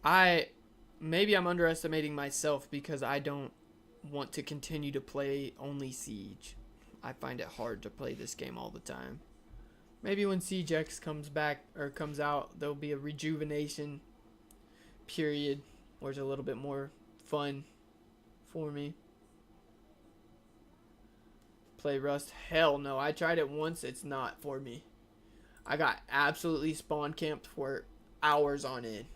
Maybe I'm underestimating myself because I don't want to continue to play only Siege. I find it hard to play this game all the time. Maybe when Siege X comes back or comes out, there'll be a rejuvenation period where it's a little bit more fun for me. Play Rust? Hell no. I tried it once. It's not for me. I got absolutely spawn camped for hours on end.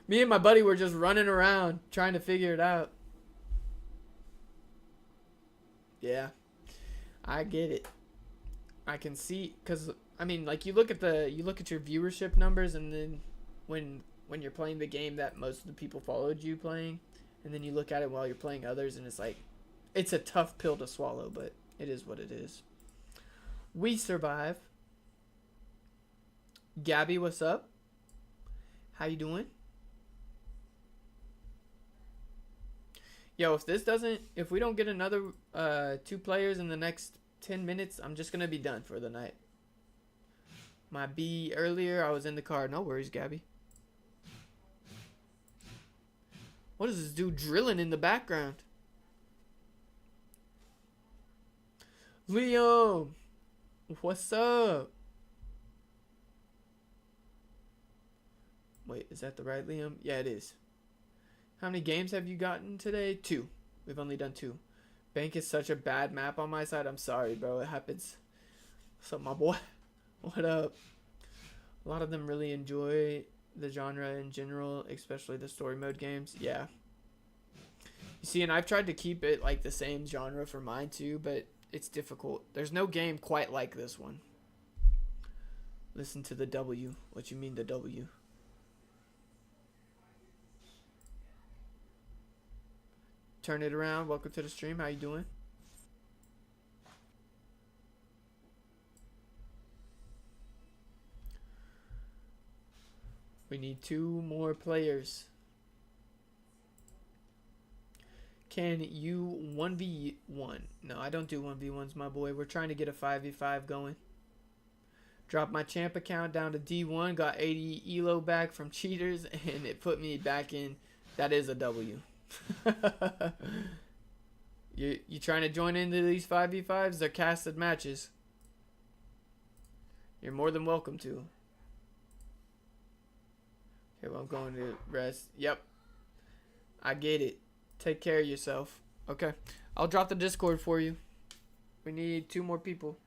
Me and my buddy were just running around trying to figure it out. Yeah, I get it. I can see, cause I mean, like you look at your viewership numbers, and then when you're playing the game that most of the people followed you playing, and then you look at it while you're playing others, and it's like, it's a tough pill to swallow, but it is what it is. We survive. Gabby, what's up? How you doing? Yo, if we don't get another 2 players in the next 10 minutes, I'm just gonna be done for the night. My B earlier, I was in the car. No worries, Gabby. What is this dude drilling in the background? Liam, what's up? Wait, is that the right Liam? Yeah, it is. How many games have you gotten today? 2. We've only done 2. Bank is such a bad map on my side. I'm sorry, bro. It happens. What's up, my boy? What up? A lot of them really enjoy the genre in general, especially the story mode games. Yeah. You see, and I've tried to keep it like the same genre for mine too, but it's difficult. There's no game quite like this one. Listen to the W. What you mean the W? Turn it around. Welcome to the stream. How you doing? We need 2 more players. Can you 1v1? No, I don't do 1v1s, my boy. We're trying to get a 5v5 going. Dropped my champ account down to D1. Got 80 elo back from cheaters, and it put me back in. That is a W. You trying to join into these 5v5s? They're casted matches. You're more than welcome to. Okay, well, I'm going to rest. Yep. I get it. Take care of yourself. Okay. I'll drop the Discord for you. We need 2 more people.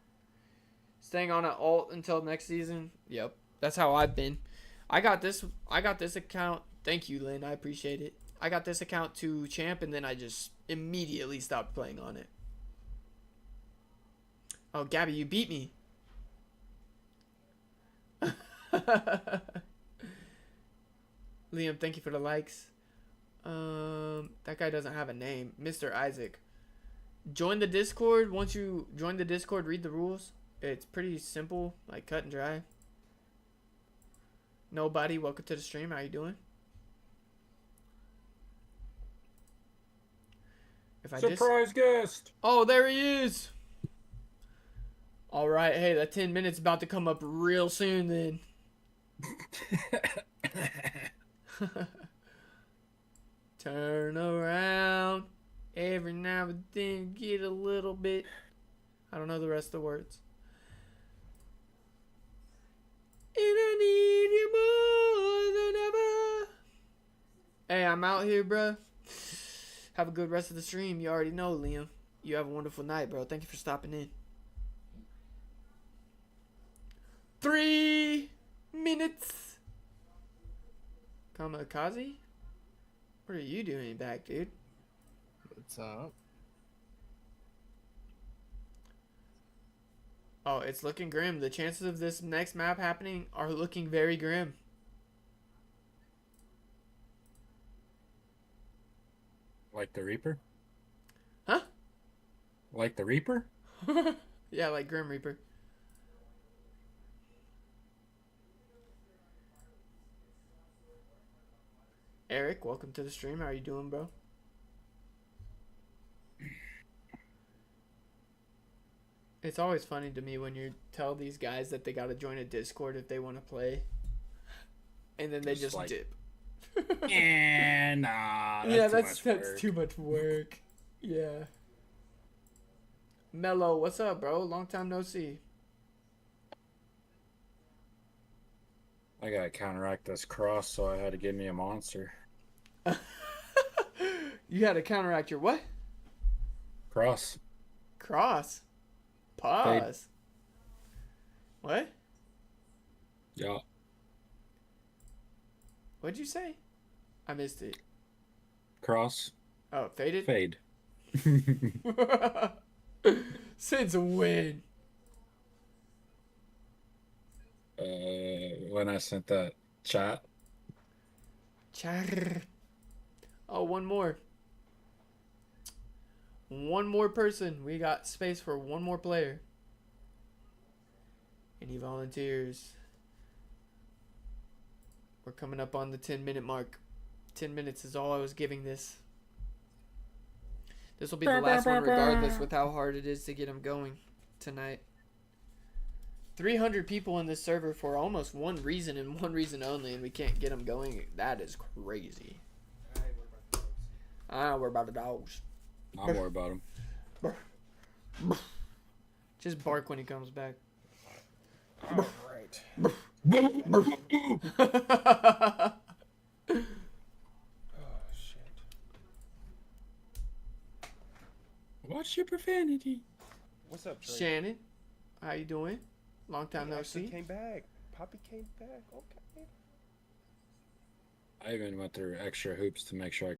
Staying on an alt until next season. Yep. That's how I've been. I got this account. Thank you, Lynn. I appreciate it. I got this account to champ, and then I just immediately stopped playing on it. Oh, Gabby, you beat me. Liam, thank you for the likes. That guy doesn't have a name. Mr. Isaac. Join the Discord. Once you join the Discord, read the rules. It's pretty simple, like cut and dry. Nobody, welcome to the stream. How you doing? Surprise guest. Oh, there he is. All right. Hey, that 10 minutes about to come up real soon then. Turn around. Every now and then get a little bit. I don't know the rest of the words. And I need you more than ever. Hey, I'm out here, bruh. Have a good rest of the stream. You already know, Liam. You have a wonderful night, bro. Thank you for stopping in. 3 minutes. Kamikaze? What are you doing back, dude? What's up? Oh, it's looking grim. The chances of this next map happening are looking very grim. Like the Reaper? Huh? Like the Reaper? Yeah, like Grim Reaper. Eric, welcome to the stream. How are you doing, bro? It's always funny to me when you tell these guys that they gotta join a Discord if they want to play, and then they just like, dip. Nah. That's too much work. Yeah. Mello, what's up, bro? Long time no see. I gotta counteract this cross, so I had to give me a monster. You had to counteract your what? Cross. Cross. Pause. What? Yeah. What'd you say? I missed it. Cross. Oh, faded? Fade. Since when? When I sent that chat. Char. Oh, one more. One more person. We got space for one more player. Any volunteers? We're coming up on the 10-minute mark. 10 minutes is all I was giving this. This will be the last one regardless with how hard it is to get them going tonight. 300 people in this server for almost one reason and one reason only, and we can't get them going. That is crazy. We're about the dogs. I'm worried about him. Just bark when he comes back. All right. Oh shit. Watch your profanity. What's up, Trey? Shannon, how you doing? Long time no Actually see. came back. Poppy came back. Okay. I even went through extra hoops to make sure I